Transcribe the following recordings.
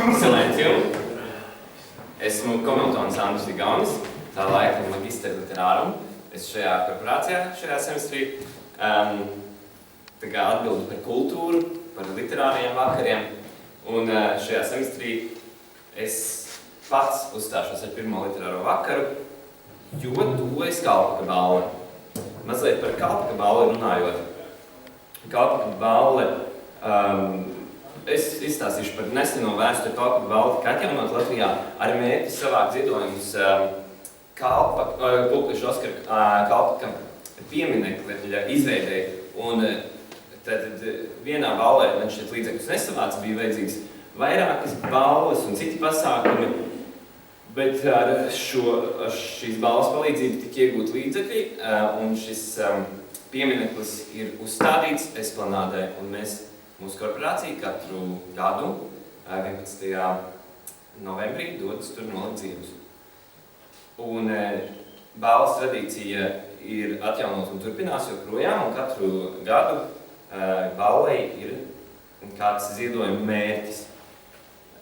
Silencium. Esmu Komiltonis Andris Vigaunis, tā laika magister literārum. Es šajā korporācijā, šajā semestrī atbildu par kultūru, par literāriem vakariem. Un šajā semestrī es pats uzstāšos ar pirmo literāro vakaru, jo tuvojas Kalpaka balle. Mazliet par Kalpaka balli runājot. Kalpaka balle, es izstāstīšu par neseno vēsturi. Kalpaka balle tika atjaunot Latvijā ar mērķi savākt ziedojumus Pulkveža Oskara Kalpaka pieminekļa izveidei. Un tad vienā ballē, man šeit līdzekļus nesavāca, bija vajadzīgs vairākas balles un citi pasākumi, bet ar šīs balles palīdzību tika iegūt līdzekļi, un šis piemineklis ir uzstādīts Esplanādē, un mūsu korporācija katru gadu 11. novembrī dodas tur nolikt ziedus. Un balles tradīcija ir atjaunot un turpinās joprojām, un katru gadu ballei ir kāds ziedojuma mērķis.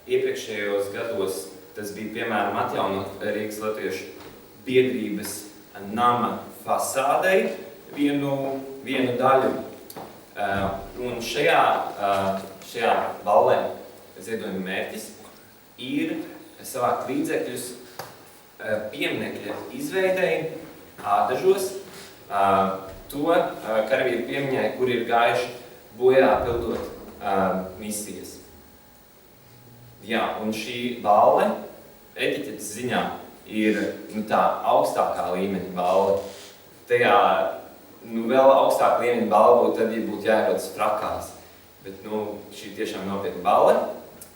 Iepriekšējos gados tas bija, piemēram, atjaunot Rīgas latviešu biedrības nama fasādei vienu daļu. Un šajā ballē ziedojuma mērķis ir savākt līdzekļus pieminekļa izveidei Ādažos, to karavīru piemiņai, kuri ir gājuši bojā pildot misijas. Jā, un šī balle etiķetes ziņā ir tā augstākā līmeņa balle. Tajā vēl augstāka līmeņa balle būtu tad, ja būtu jāierodas frakās. Bet šī tiešām nopietna balle.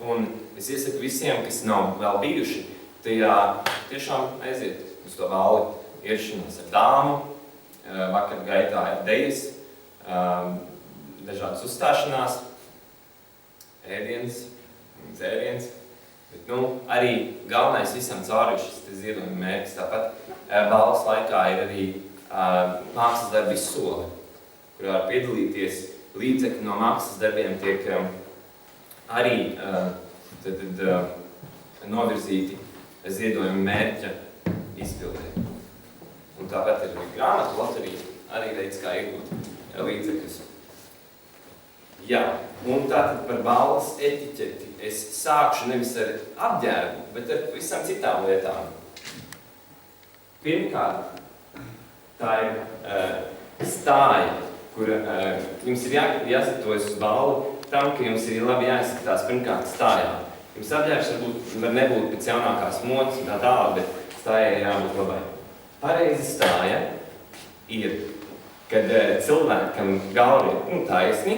Un es iesaku visiem, kas nav vēl bijuši, tajā tiešām aiziet uz to balli. Ierašanās ar dāmu, vakar gaitā ir dejas, dažādas uzstāšanās, ēdiens, dzēriens. Bet arī galvenais visam cauri šis ziedojuma mērķis. Tāpat balles laikā ir arī mākslas darbu izsole, kurā var piedalīties. Līdzekļi no mākslas darbiem tiek arī novirzīti ziedojuma mērķa izpildē. Un tāpat ir grāmatu loterija, arī veids, kā iegūt līdzekļus. Jā, un tātad par balles etiķeti es sākšu nevis ar apģērbu, bet ar visam citām lietām. Pirmkārt, tā ir stāja, kur jums ir jāsatojas uz balli tam, ka jums ir labi jāizskatās pirmkārt stājā. Jums apģērbs var nebūt pēc jaunākās modes un tā tālāk, bet stājai jābūt labai. Pareizi stāja ir, kad cilvēkam galva ir taisni,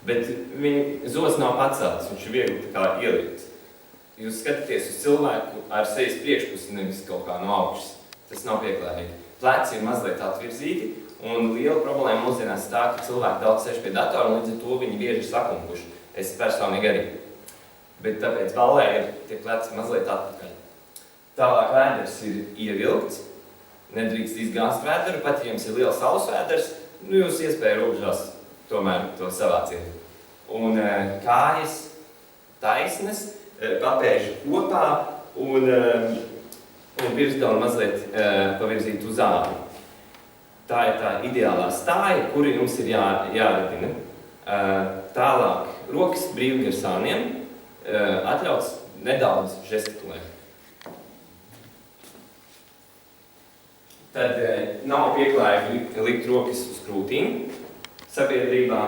bet viņa zos nav pacelts, viņš ir viegli tā kā ieliekts. Jūs skatāties uz cilvēku ar sejas priekšpusi, nevis kaut kā no augšas. Tas nav pieklājīgi. Pleci ir mazliet atvirzīti, un liela problēma mūsdienās tā, ka cilvēki daudz sēž pie datora, un līdz ar to viņi bieži ir sakunkuši. Es personīgi arī. Bet tāpēc ballē ir tie pleci mazliet atpakaļ. Tālāk vēders ir ievilkts, nedrīkst izgāzt vēderu, pat ja jums ir liels sauss vēders, jūs iespēja robežās tomēr to savāciet. Un kājas taisnes, papēži kopā un virsgalu mazliet pavirzīt uz āru. Tā ir tā ideālā stāja, kuri jums ir jāradina. Tālāk, rokas brīvi gar sāniem, atļauts nedaudz žestikulēt. Tad nav pieklājīgi likt rokas uz krūtīm sabiedrībā,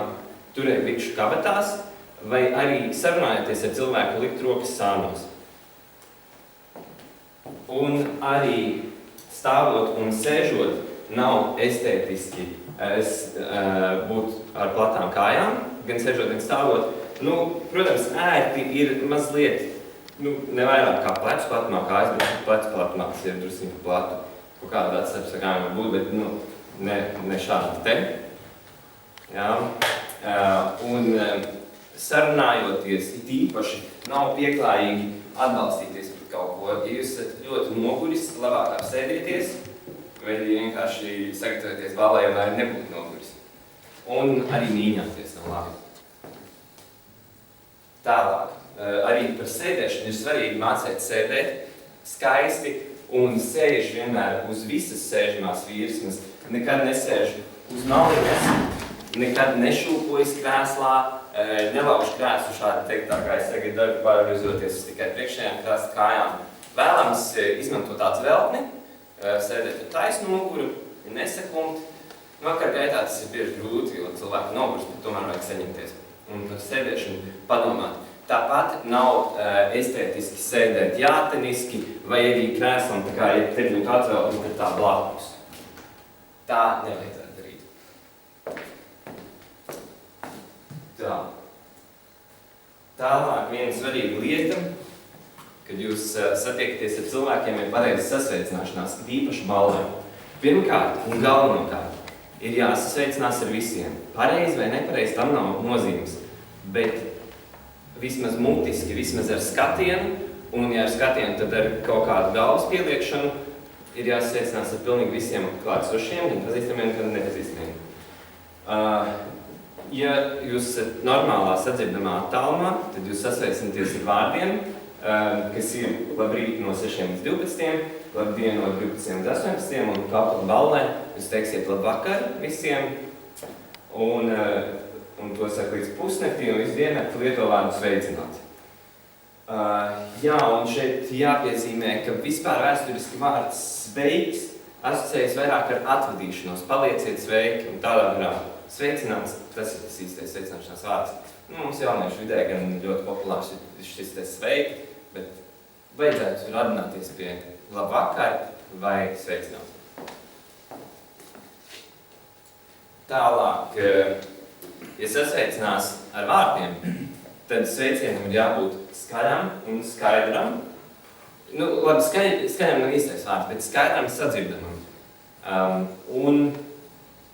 turēt bikšu kabatās, vai arī sarunājoties ar cilvēku likt rokas sānos. Un arī stāvot un sēžot nav estētiski būt ar platām kājām, gan sēžot, gan stāvot. Protams, ērti ir mazliet, ne vairāk kā plecu platumā kājas, bet plecu platumā, kas ir drusciņu platu. Kaut kāda atstarpsakājuma būt, bet ne šādi te. Jā. Un sarunājoties, it īpaši nav pieklājīgi atbalstīties pret kaut ko. Ja jūs esat ļoti noguris, labāk apsēdieties, vai vienkārši sagatavoties ballē, lai nebūtu noguris. Un arī mīņāties nav labi. Tālāk. arī par sēdēšanu ir svarīgi mācīt sēdēt skaisti un sēž vienmēr uz visas sēžamās virsmas. Nekad nesēž uz maliņas, nekad nešūpojas krēslā, nelauž krēslu šādi teikt, tā kā es tagad daru pārvirzoties uz tikai priekšējām krēslu kājām. Vēlams izmantot tāds veltni, sēdēt ar taisnu muguru, nesekumt. Vakar gaitā tas ir bieži grūti, jo cilvēki nogurst, bet tomēr vajag saņemties un par sēdēšanu padomāt. Tāpat nav estētiski sēdēt jāteniski vai arī krēslam, tā kā, ja te būtu atvēlta, tad tā blakus. Tā nevajadzētu darīt. Tā. Tālāk viena svarīga lieta, kad jūs satiekaties ar cilvēkiem, ir pareiza sasveicināšanās, īpaši ballēm. Pirmkārt un galvenokārt ir jāsasveicinās ar visiem. Pareizi vai nepareizi, tam nav nozīmes, bet vismaz mutiski, vismaz ar skatienu, un ja ar skatienu, tad ar kaut kādu galvas pieliekšanu, ir jāsasveicinās ar pilnīgi visiem klātsošiem, gan pazīstamiem, gan nepazīstamiem. Ja jūs esat normālā sadzirdamā attālumā, tad jūs sasveicināties ar vārdiem, kas ir labrīt no 6 līdz 12, labdien no 12 līdz 18, un kāpat ballē jūs teiksiet labvakar visiem, un to saka līdz pusnaktī, un visu diennakti lieto vārdu sveicināt. Jā, un šeit jāpiezīmē, ka vispār vēsturiski vārds sveiks asociējas vairāk ar atvadīšanos, palieciet sveiki, un tādā garā sveicināts, tas ir tas īstais sveicināšanās vārds. Mums jauniešu vidē gan ļoti populārs ir šis te sveiki, bet vajadzētu radināties pie labvakar vai sveicināt. Tālāk, ja sasveicinās ar vārdiem, tad sveicienam ir jābūt skaļam un skaidram. Labi, skaļam nav īstais vārds, bet skaidram sadzirdamam. Un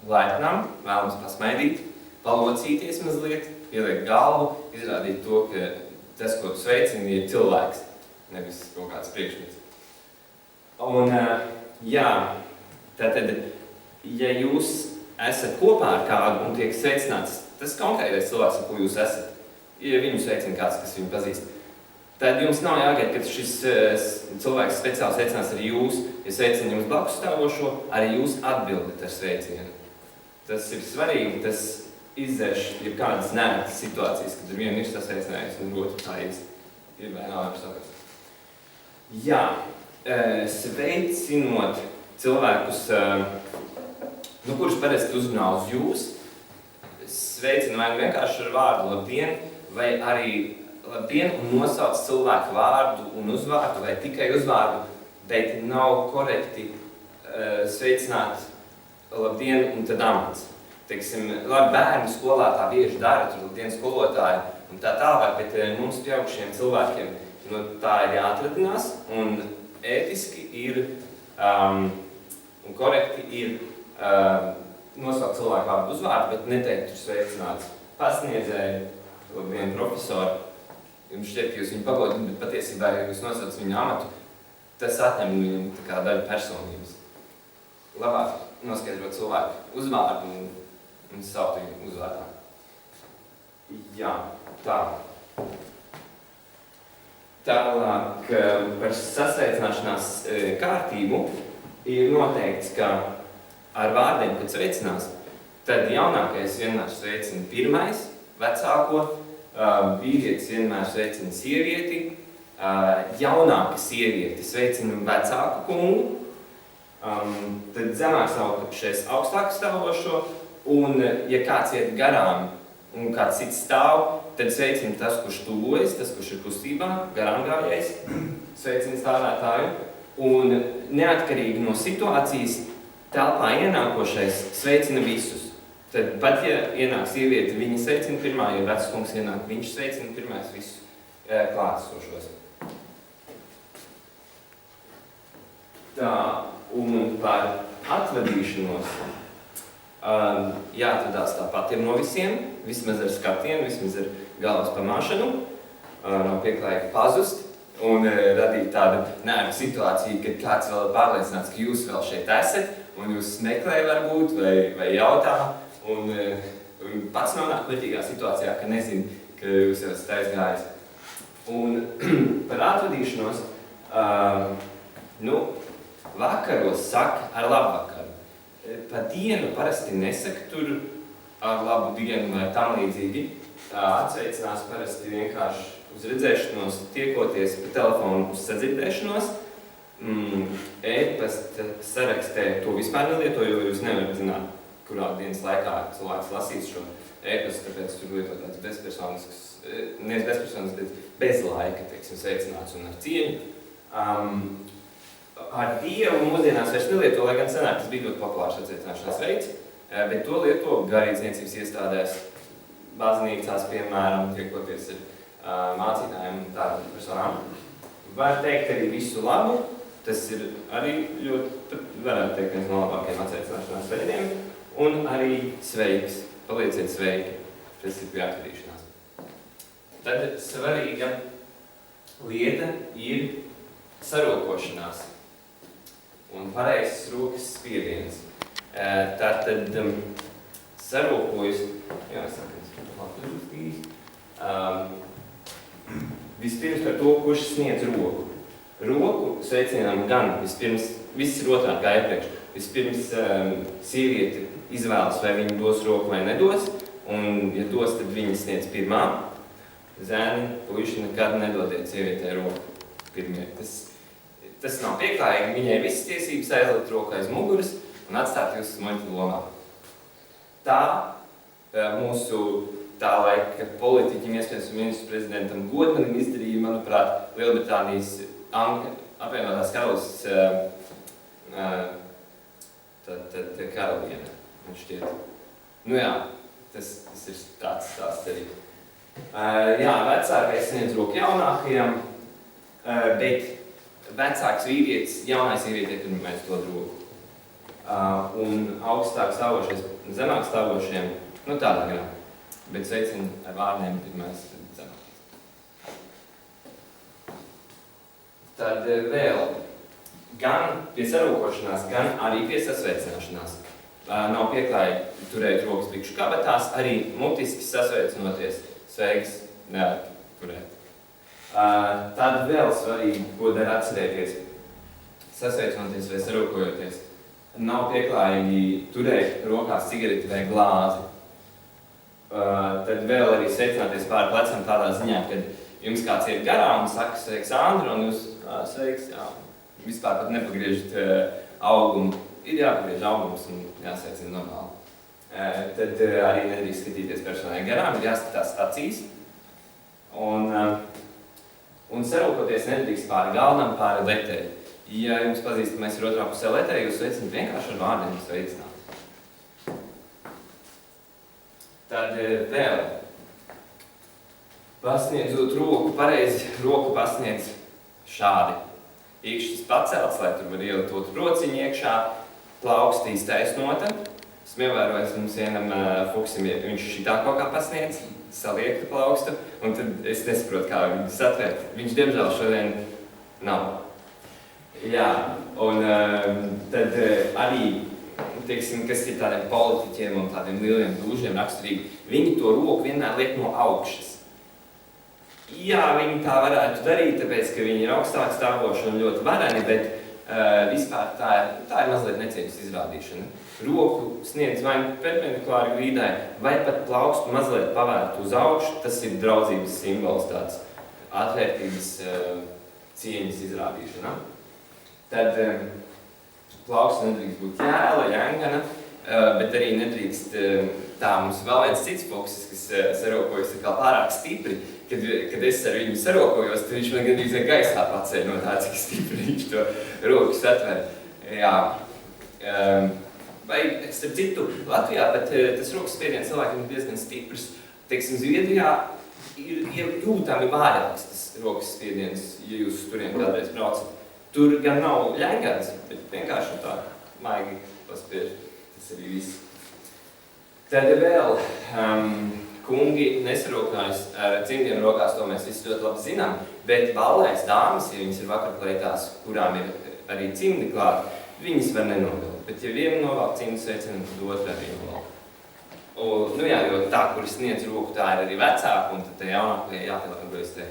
laipnam, vēlams pasmaidīt, palocīties mazliet, pieliekt galvu, izrādīt to, ka tas, ko tu sveicini, ir cilvēks, nevis kaut kāds priekšmets. Un, jā, tātad, ja jūs esat kopā ar kādu un tiek sveicināts, tas konkrētais cilvēks, ar ko jūs esat, ja viņu sveicina kāds, kas viņu pazīst, tad jums nav jāgaida, ka šis cilvēks speciāli sveicinās arī jūs, ja sveicina jums blakus stāvošo, arī jūs atbildat ar sveicienu. Tas ir svarīgi, tas izdzēš jebkādas neērtas situācijas, kad vienu ir sasveicinājis un otru tā īsti ir vai nav saprast. Jā, sveicinot cilvēkus, kurus parasti uzrunā uz jūs, sveicina vai vienkārši ar vārdu labdien, vai arī labdien un nosauc cilvēku vārdu un uzvārdu, vai tikai uzvārdu, bet nav korekti sveicināt labdien un tad amats. Teiksim, labi, bērnu skolā tā bieži dara, tur labdien skolotāji un tā tālāk, bet mums pieaugušiem cilvēkiem tā ir jāatradinās un ētiski ir un korekti ir nosaukt cilvēku vārdu uzvārdu, bet neteikt tur sveicināts pasniedzēju, labdien profesori. Jums šķiet, ka jūs viņu pagodināt, bet patiesībā, ja jūs nosauc viņu amatu, tas atņem viņam tā kā daļu personības. Labāk noskaidrot cilvēku uzvārdu un saukt viņu uzvārdā. Jā, tā. Tālāk par sasveicināšanās kārtību ir noteikts, ka ar vārdiem, kad sveicinās, tad jaunākais vienmēr sveicina pirmais, vecāko, vīrietis vienmēr sveicina sievieti, jaunāka sievieti sveicina vecāku kungu, tad zemāk stāvošais augstāk stāvošo, un ja kāds iet garām un kāds cits stāv, tad sveicina tas, kurš tuvojas, tas, kurš ir kustībā, garām gājējs, sveicina stāvētāju, un neatkarīgi no situācijas telpā ienākošais sveicina visus. Tad pat, ja ienāk sieviete, viņa sveicina pirmā, ja vecs kungs ienāk, viņš sveicina pirmais visus klātesošos. Tā, un par atvadīšanos jāatvadās tāpat ir no visiem, vismaz ar skatienu, vismaz ar galvas pamāšanu, nav pieklājīgi pazust un radīt tādu neērtu situāciju, kad kāds vēl ir pārliecināts, ka jūs vēl šeit esat, un jūs meklē varbūt vai jautā, un pats nonāk muļķīgā situācijā, ka nezinu, ka jūs jau esat aizgājis. Un par atvadīšanos, vakaros saka ar labvakaru. Pa dienu parasti nesaka tur ar labu dienu vai tam līdzīgi. Atsveicinās parasti vienkārši uz redzēšanos, tiekoties pa telefonu uz sadzirdēšanos. E-pasta sarakstē to vispār nelieto, jo jūs nevarat zināt, kurā dienas laikā cilvēks lasīs šo e-pastu, tāpēc tur lieto tāds bezpersonisks, nevis bezpersonisks, bet bez laika, teiksim, sveicināts un ar cieņu. Ar Dievu mūsdienās vairs nelieto, lai gan senāk tas bija ļoti populārs atsveicināšanās veids, bet to lieto garīdzniecības iestādēs, baznīcās, piemēram, tiekoties ar mācītājiem un tādām personām. Var teikt arī visu labu, tas ir arī ļoti, varētu teikt, viens no labākajiem atsveicināšanās veidiem, un arī sveiks, palieciet sveiki, tas ir pie atvadīšanās. Tad svarīga lieta ir sarokošanās un pareizs rokas spiediens. Tātad sarokojas, vispirms par to, kurš sniedz roku. Roku sveicinām gan vispirms, viss ir otrādi kā iepriekš. Vispirms sieviete izvēlas, vai viņa dos roku vai nedos, un, ja dos, tad viņa sniedz pirmā. Zēni, puiši nekad nedodiet sievietē roku pirmie. Tas nav pieklājīgi, viņai visas tiesības aizlikt roku aiz muguras un atstāt jūs muļķu lomā. Tā mūsu tā laika politiķim, iespējams ministru prezidentam Godmanim izdarīja, manuprāt, Lielbritānijas apvienotās karalists karaliene, man šķiet. Tas ir tāds arī. Vecākais sniedz roku jaunākajam, bet vecāks vīrietis, jaunais sievietē pirmais dod roku. Un augstāk stāvošies, zemāk stāvošiem, tādā garā. Bet sveicina ar vārdiem pirmais zemāk. Tad vēl gan pie sarūkošanās, gan arī pie sasveicināšanās. Nav pieklājīgi turēt rokas bikšu kabatās, arī mutiski sasveicinoties. Sveiks, nevar turēt. Tad vēl svarīgi, ko dara atcerēties, sasveicinoties vai sarūkojoties. Nav pieklājīgi turēt rokās cigareti vai glāzi. Tad vēl arī sveicināties pāri plecam tādā ziņā, kad jums kāds iet garām un saka, sveiks, Andra, un jūs, sveiks, vispār pat nepagriežat augumu. Ir jāpagriež augums un jāsveicina normāli. Tad arī nedrīkst skatīties personai garām, ir jāskatās acīs. Un sarūkoties nedrīkst pāri galvenam, pāri leteri. Ja jums pazīstamais ir otrā pusē leteri, jūs sveicināt vienkārši ar vārdiem sveicināt. Tad vēl pasniedzot roku, pareizi roku pasniedz šādi. Īkšķis pacelts, lai tur var ielikt otru rociņu iekšā, plaukstīs taisnota. Esmu ievērojis mums vienam fuksim, viņš šitā kaut kā pasniedz, saliektu plaukstu, un tad es nesaprotu, kā viņu satvērt. Viņš, diemžēl, šodien nav. Un tad arī, teiksim, kas ir tādiem politiķiem un tādiem lieliem dūžiem raksturīgi, viņi to roku vienmēr liek no augšas. Viņi tā varētu darīt, tāpēc, ka viņi ir augstāk stāvoši un ļoti vareni, bet vispār tā ir mazliet necieņas izrādīšana. Roku sniedz vai perpendikulāri grīdai, vai pat plaukstu mazliet pavērt uz augšu, tas ir draudzības simbols, tāds atvērtības cieņas izrādīšana. Tad plaukstu nedrīkst būt ķēla, jangana, bet arī nedrīkst tā mums vēl viens cits foksis, kas sarokojas pārāk stipri. Kad es ar viņu sarokojos, tad viņš man gandrīz gaisā pacēja no tā, cik stipri viņš to roku satver. Vai, starp citu, Latvijā pat tas rokas spiediens cilvēkiem ir diezgan stiprs. Teiksim, Zviedrijā ir jūtami vājāks tas rokas spiediens, ja jūs turien kādreiz braucat. Tur gan nav ļengans, bet vienkārši tā maigi paspiež. Tas arī viss. Tad vēl kungi nesarokājas ar cimdiem rokās, to mēs visi ļoti labi zinām, bet ballēs dāmas, ja viņas ir vakarkleitās, kurām ir arī cimdi klāt, viņas var nenovilkt. Bet ja viena novelk cimdu sveicinu, tad otra arī novelk. Jo tā, kuras sniedz roku, tā ir arī vecāka, un tad te jaunākajai jāpielāgojas te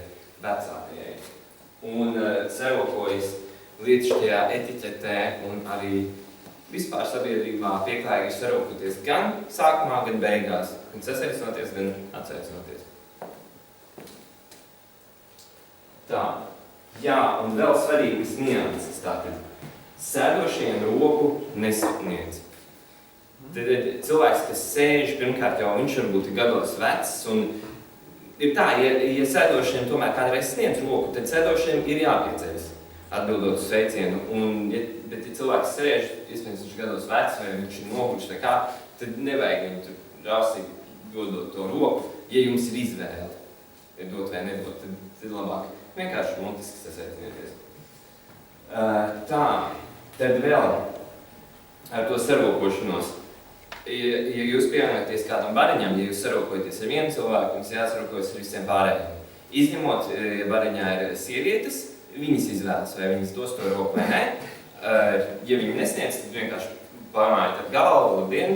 vecākajai. Un sarokojas lietas šajā etiķetē un arī vispār sabiedrībā pieklājīgi ir sarokoties gan sākumā, gan beigās, gan sasveicinoties, gan atsveicinoties. Tā, jā, un vēl svarīgas nianses tātad. Sēdošiem roku nesapniedz. Tad cilvēks, kas sēž, pirmkārt jau viņš varbūt ir gados vecs, un ir tā, ja sēdošiem tomēr kādreiz sniedz roku, tad sēdošiem ir jāpieceļas, atbildot uz sveicienu. Bet ja cilvēks sēž, iespējams viņš gados vecs vai viņš ir noguļš vai kā, tad nevajag viņu tur rausīgi dodot to roku, ja jums ir izvēle, ja dot vai nedot, tad labāk vienkārši montiski sasveicinieties. Tā, tad vēl ar to sarokošanos. Ja jūs pievienojaties kādam bariņam, ja jūs sarokojaties ar vienu cilvēku, jums jāsarokojas ar visiem pārējiem. Izņemot, ja bariņā ir sievietes, viņas izvēlas, vai viņas dos to roku vai ne. Ja viņi nesniedz, tad vienkārši pārmājat ar galvu, labdien,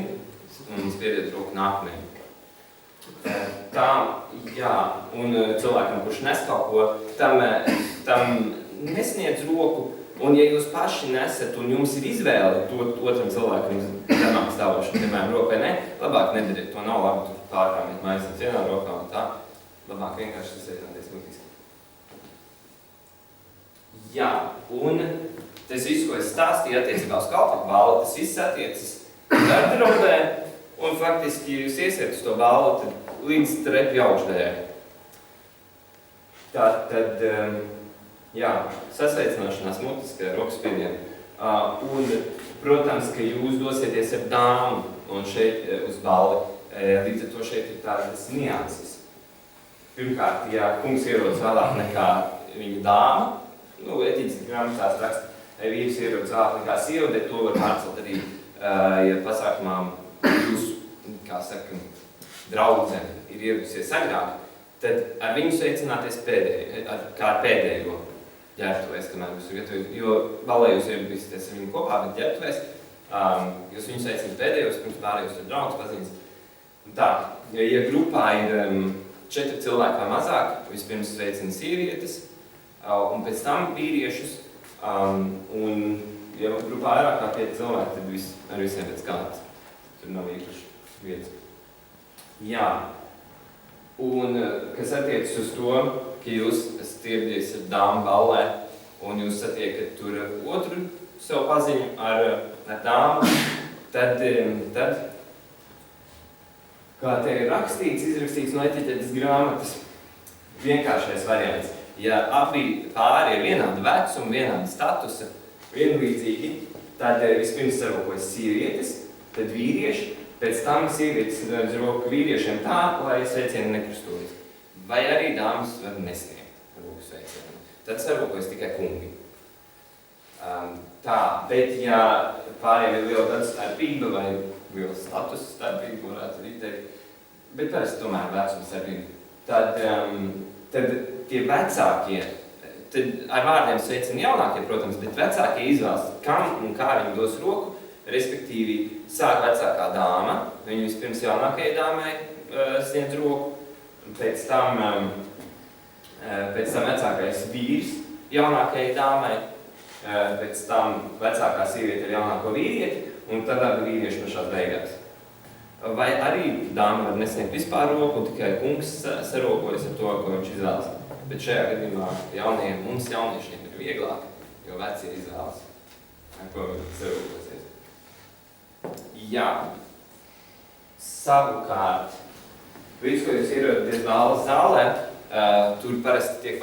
un spiediet roku nākamajam. Tā, jā, un cilvēkam, kurš nes kaut ko, tam nesniedz roku, un ja jūs paši nesat un jums ir izvēle dot otram cilvēkam zemāk stāvošanu, piemēram, roku vai ne, labāk nedariet to, nav labi tur pārkāmiet maisīt vienā rokā un tā, labāk vienkārši sasveicināties mutiski. Jā, un tas viss, ko es stāstīju attiecībā uz kalpoku balli, tas viss attiecas garderobē, un faktiski, ja jūs iesiet uz to balli, tad līdz trepju augšdaļai. Tad, jā, sasveicināšanās mutiski ar rokspiedienu. Un, protams, ka jūs dosieties ar dāmu un šeit uz balli. Līdz ar to šeit ir tādas nianses. Pirmkārt, ja kungs ierodas vēlāk nekā viņa dāma, etiķis grāmatās raksta, ja vīrs ierodas vēlāk nekā sieva, bet to var pārcelt arī, ja pasākumā jūs, kā saka, draudzene ir ieradusies agrāk, tad ar viņu sveicināties kā ar pēdējo ģērbtuvēs, kamēr jūs ir gatavs, jo balē jūs ieradīsieties ar viņu kopā, bet ģērbtuvēs, jūs viņu sveicināt pēdējos, pirms pārējos ir draugs paziņas. Tā, ja grupā ir 4 cilvēki vai mazāk, vispirms sveicina sievietes, un pēc tam vīriešus, un ja grupā vairāk kā 5 cilvēki, tad ar visiem pēc kārtas. Tur nav īpaši vietas. Jā, un kas attiecas uz to, ka jūs esat ieradies ar dāmu ballē, un jūs satiekat tur otru savu paziņu ar dāmu, tad kā te ir izrakstīts no etiķetes grāmatas, vienkāršais variants. Ja abi pāri ir vienāda vecuma, vienāda statusa, vienlīdzīgi, tad vispirms sarokojas sievietes, tad vīrieši, pēc tam sievietes roku vīriešiem tā, lai sveicieni nekrustojas. Vai arī dāmas var nesniegt roku sveicienu. Tad sarokojas tikai kungi. Tā, bet ja pāriem ir liela tāda starpība vai liela status starpība, varētu arī teikt, bet parasti tomēr vecuma starpība, tad tie vecākie, tad ar vārdiem sveicina jaunākie, protams, bet vecākie izvēlas, kam un kā viņi dos roku, respektīvi sāk vecākā dāma, viņa vispirms jaunākajai dāmai sniedz roku, pēc tam vecākais vīrs jaunākajai dāmai, pēc tam vecākā sieviete ar jaunāko vīrieti, un tad abi vīrieši pašās beigās. Vai arī dāma var nesniegt vispār roku, un tikai kungs sarokojas ar to, ko viņš izvēlas. Bet šajā gadījumā mums jauniešiem ir vieglāk, jo vecie izvēlas, ar ko viņi sarokosies. Jā, savukārt, viss, ko jūs ierodaties balles zālē, tur parasti tiek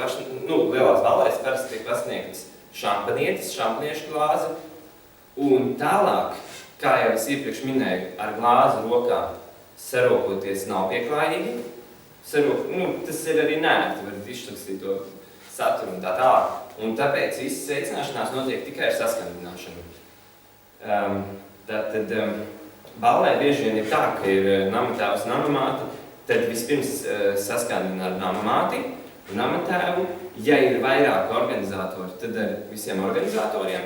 lielās ballēs parasti tiek pasniegtas šampanietis, šampaniešu glāze, un tālāk, kā jau es iepriekš minēju, ar glāzi rokā sarokoties nav pieklājīgi. Tas ir arī nērti, var izšķakstīt to saturu un tā tālāk. Un tāpēc viss sveicināšanās notiek tikai ar saskandināšanu. Tātad ballē bieži vien ir tā, ka ir namatēvs un namamāte, tad vispirms saskandina ar namamāti un namatēvu. Ja ir vairāk organizatori, tad ar visiem organizatoriem.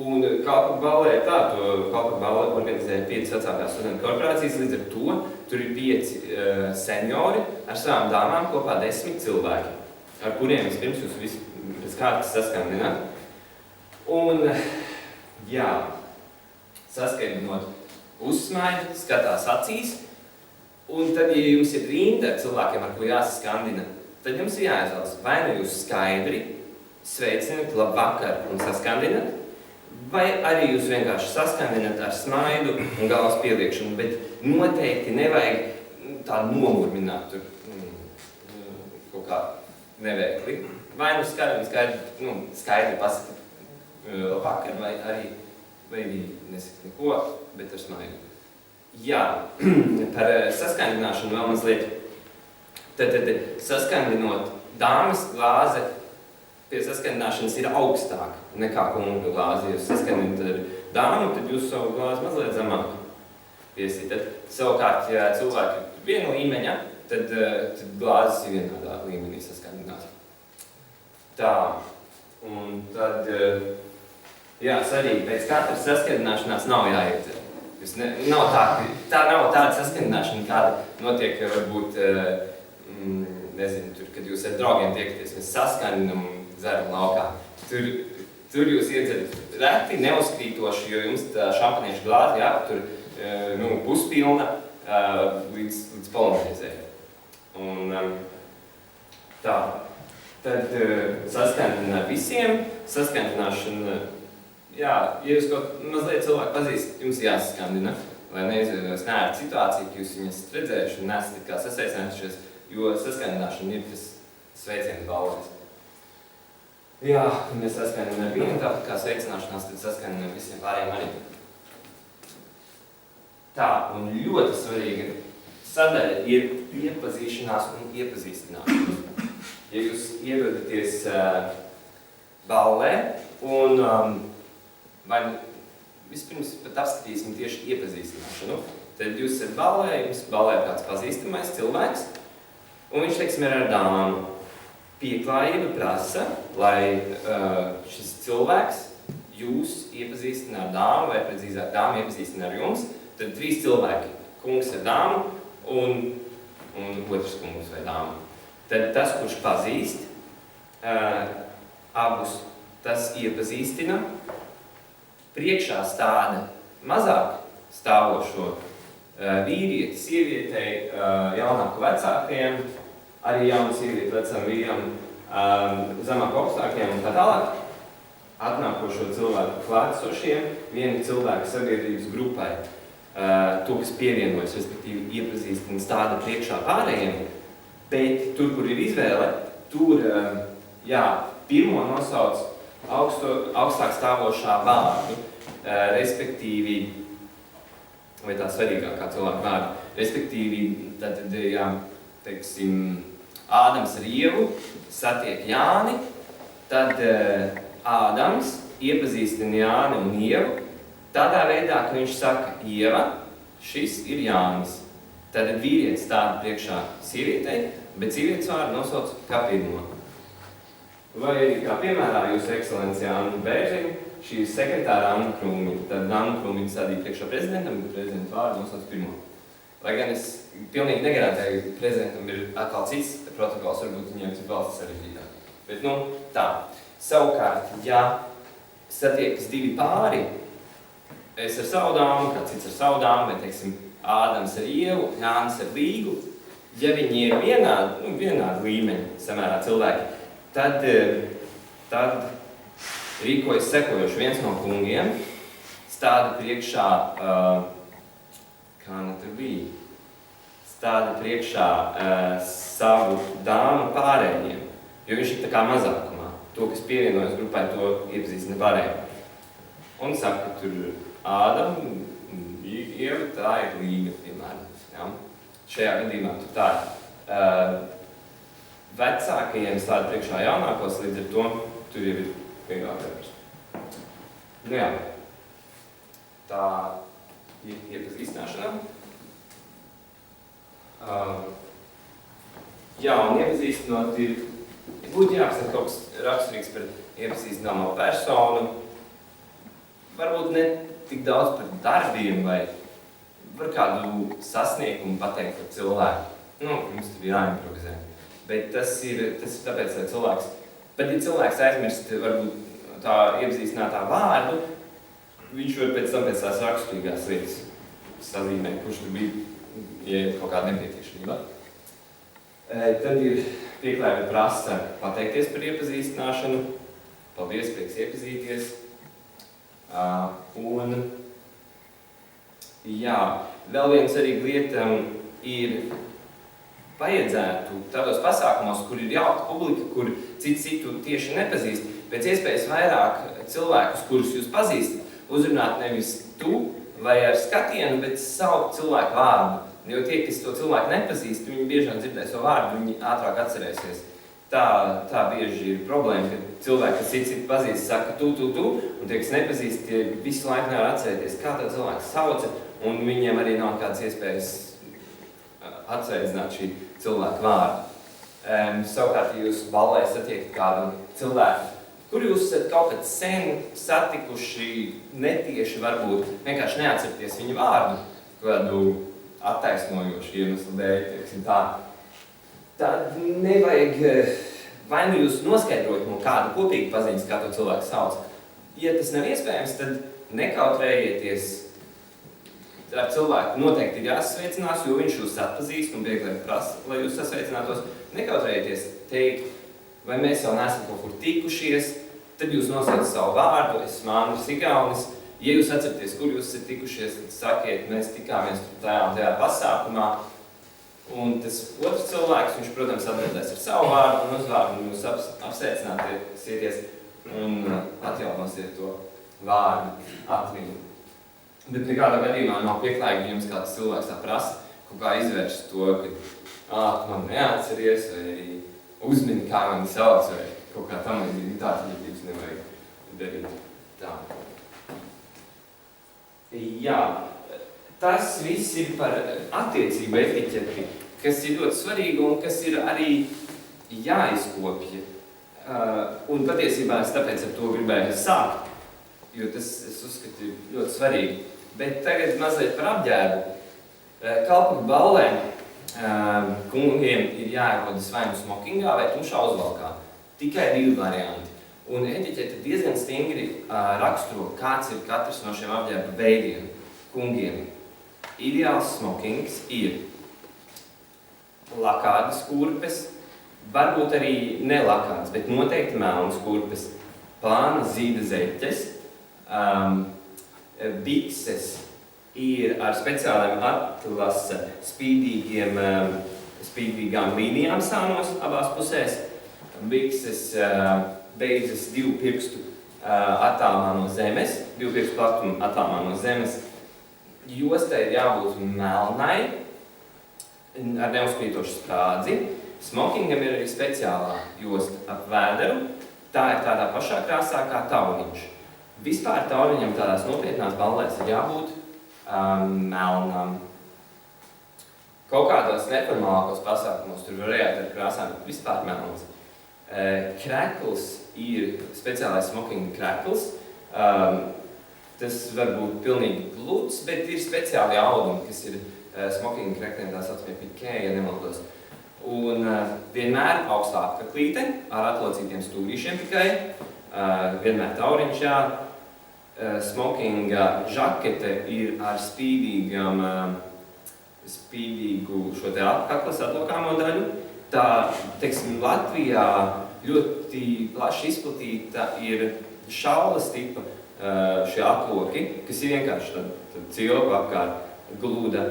Un kalpoku ballē ir tā, to kalpoku ballē organizēja 5 vecākās studentu korporācijas, līdz ar to tur ir 5 seniori ar savām dāmām, kopā 10 cilvēki. ar kuriem vispirms jūs visi pēc kārtas saskandināt. Un, jā, saskandinot uzsmaida, skatās acīs, un tad, ja jums ir rinda ar cilvēkiem, ar ko jāsaskandina, tad jums ir jāizvēlas, vai nu jūs skaidri sveicināt, labvakar un saskandināt, vai arī jūs vienkārši saskandināt ar smaidu un galvas pieliekšanu, bet noteikti nevajag tā nomurmināt tur kaut kā neveikli. Vai nu skaidri pasaka labvakar, vai arī nesaka neko, bet ar smaidu. Jā, par saskandināšanu vēl mazliet. Tad saskandinot dāmas glāze pie saskandināšanas ir augstāk nekā kunga glāze. Ja jūs saskandināt ar dāmu, tad jūs savu glāzi mazliet zemāk piesītat. Savukārt, ja cilvēki ir viena līmeņa, tad glāzes ir vienādā līmenī saskandināt. Tā, un tad, jā, svarīgi, pēc katras saskandināšanās nav jāiedzer. Nav tā nav tāda saskandināšana, kāda notiek, varbūt, nezinu, tur, kad jūs ar draugiem tiekaties, mēs saskandinam un dzeram laukā. Tur jūs iedzerat reti, neuzkrītoši, jo jums tā šampaniešu glāze jāpatur puspilna līdz polonaizē. Un tā, tad saskandina visiem, saskandināšana, jā, ja jūs kaut mazliet cilvēku pazīstat, jums jāsaskandina, lai neizveidojas neēra situācija, ka jūs viņas redzējuši un nesat kā sasaicinājušies, jo saskandināšana ir tas sveicienu balvas. Jā, un ja saskandina ar vienu, tāpat kā sveicināšanās, tad saskandina ar visiem pārējiem arī. Tā, un ļoti svarīga sadaļa ir iepazīšanās un iepazīstināšanās. Ja jūs ierodaties ballē un vai vispirms pat apskatīsim tieši iepazīstināšanu, tad jūs esat ballē, jums ballē kāds pazīstamais cilvēks, un viņš, teiksim, ir ar dāmu. Pieklājība prasa, lai šis cilvēks jūs iepazīstina ar dāmu, vai precīzāk dāmu iepazīstina ar jums, tad 3 cilvēki, kungs ar dāmu un otrs kungs vai dāmu. Tad tas, kurš pazīst abus, tas iepazīstina, priekšā stāda mazāk stāvošo vīrieti, sievietei, jaunāku vecākajiem, arī jaunu sievieti vecam vīram, zemāk augstākajiem un tā tālāk, atnākošo cilvēku klātsošiem, viena cilvēka sabiedrības grupai, to, kas pievienojas, respektīvi iepazīstina stāda priekšā pārējiem, bet tur, kur ir izvēle, tur, jā, pirmo nosauc augstāk stāvošā vārdu, respektīvi, vai tā svarīgākā cilvēka vārdu, respektīvi, tad, jā, teiksim, Ādams ar Ievu satiek Jāni, tad Ādams iepazīstina Jāni un Ievu tādā veidā, ka viņš saka, Ieva, šis ir Jānis. Tad vīrietis stāda priekšā sievietei, bet sievietes vārdu nosauc kā pirmo. Vai arī, kā piemērā, jūsu ekscelencija Anna Bērziņa, šī ir sekretāra Anna Krūmiņa. Tad Anna Krūmiņa stādīja priekšā prezidentam, bet prezidenta vārdu nosauc pirmo. Lai gan es pilnīgi negarantēju, ka prezidentam ir atkal cits protokols, varbūt viņiem ir valsts sarežģītāk. Bet, tā. Savukārt, ja satiekas 2 pāri, es ar savu dāmu, kāds cits ar savu dāmu, vai, teiksim, Ādams ar Ievu, Jānis ar Līgu, ja viņi ir vienādi līmeņi samērā cilvēki, tad rīkojas sekojoši viens no kungiem, stāda priekšā, kā tur bija, stāda priekšā savu dāmu pārējiem, jo viņš ir tā kā mazākumā. To, kas pievienojas grupai, to iepazīstina pārējiem. Un saka, ka tur Ādam, Ieva, tā ir Līga, piemēram. Ja? Šajā gadījumā tur tā ir. Vecākajiem stāda priekšā jaunākos, līdz ar to tur jau ir vieglāk atrast. Jā, tā ir iepazīstināšana. Jā, un iepazīstinot būtu jāapsaka kaut kas raksturīgs par iepazīstināmo personu. Varbūt ne tik daudz par darbiem vai par kādu sasniegumu pateikt par cilvēku. Jums tur jāimprovizē. bet tas ir tāpēc, lai cilvēks, bet ja cilvēks aizmirst varbūt tā iepazīstinātā vārdu, viņš var pēc tam pēc tās raksturīgās lietas sazīmē, kurš tur bija, ja ir kaut kāda nepieciešamība. Tad ir pieklājība prasa pateikties par iepazīstināšanu. Paldies, prieks iepazīties. Un, jā, vēl viena svarīga lieta ir vajadzētu tādos pasākumos, kur ir jauka publika, kur citu tieši nepazīst, pēc iespējas vairāk cilvēkus, kurus jūs pazīstat, uzrunāt nevis tu vai ar skatienu, bet saukt cilvēku vārdu. Jo tie, kas to cilvēku nepazīst, viņi biežāk dzirdēs to vārdu, viņi ātrāk atcerēsies. Tā bieži ir problēma, ka cilvēki, kas citu pazīst, saka tu, un tie, kas nepazīst, tie visu laiku nevar atcerēties, kā tā cilvēks sauca, un viņiem arī nav kādas iespējas atsveicināt šī cilvēka vārdu. Savukārt, ja jūs ballē satiekat kādu cilvēku, kur jūs esat kaut kad sen satikuši, netieši varbūt vienkārši neatcerieties viņa vārdu, kādu attaisnojošu iemeslu dēļ, teiksim tā, tad nevajag, vai nu jūs noskaidrojat no kādu kopīgi paziņas, kā to cilvēku sauc. Ja tas nav iespējams, tad nekautrējieties ar cilvēku. Noteikti ir jāsasveicinās, jo viņš jūs atpazīst un viegli prasa, lai jūs sasveicinātos. Nekautrējieties teikt, vai mēs vēl neesam kaut kur tikušies, tad jūs nosaucat savu vārdu, es esmu Andris Igaunis. Ja jūs atceraties, kur jūs esat tikušies, tad sakiet, mēs tikāmies tajā pasākumā. Un tas otrs cilvēks, viņš, protams, atbildēs ar savu vārdu un uzvārdu, un jūs apsveicināsieties un atjaunosiet to vārdu atmiņu. Bet nekādā gadījumā nav pieklājīgi, ja jums kāds cilvēks tā prasa, kaut kā izvērst to, ka tu man neatceries, vai uzmini, kā mani sauc, vai kaut kā tam līdzīgi. Tāds jūs nevajag darīt tā. Jā, tas viss ir par attiecību etiķeti, kas ir ļoti svarīga un kas ir arī jāizkopja. Un patiesībā es tāpēc ar to gribēju sākt, jo tas, es uzskatu, ļoti svarīgi. Bet tagad mazliet par apģērbu. Kalpu ballē kungiem ir jāierodas vai nu smokingā vai tumšā uzvalkā. Tikai 2 varianti. Un etiķete diezgan stingri raksturo, kāds ir katrs no šiem apģērba veidiem, kungiem. Ideāls smokings ir lakādas kurpes, varbūt arī nelakādas, bet noteikti melnas kurpes, plāna zīda zeķes, bikses ir ar speciāliem atlasa spīdīgām līnijām sānos abās pusēs, bikses beidzas 2 pirkstu attālumā no zemes, 2 pirkstu platuma attālumā no zemes. Jostai ir jābūt melnai, ar neuzkrītošu sprādzi. Smokingam ir arī speciālā josta ap vēderu. Tā ir tādā pašā krāsā kā tauriņš. Vispār tauriņam tādās nopietnās ballēs ir jābūt melnam. Kaut kādos neformālākos pasākumos tur varētu ar krāsām vispār melns. Krekls ir speciālais smokinga krekls. Tas var būt pilnīgi gluds, bet ir speciāli audumi, kas ir smokinga krekliem, tā saucamie pikē, ja nemaldos. Un vienmēr augstā apkaklīte ar atlocītiem stūrīšiem tikai, vienmēr tauriņš, jā. Smokinga žakete ir ar spīdīgu šo te apkaklas atlokāmo daļu. Tā, teiksim, Latvijā ļoti plaši izplatīta ir šaulas tipa šie aploki, kas ir vienkārši tad cilpa apkārt gluda,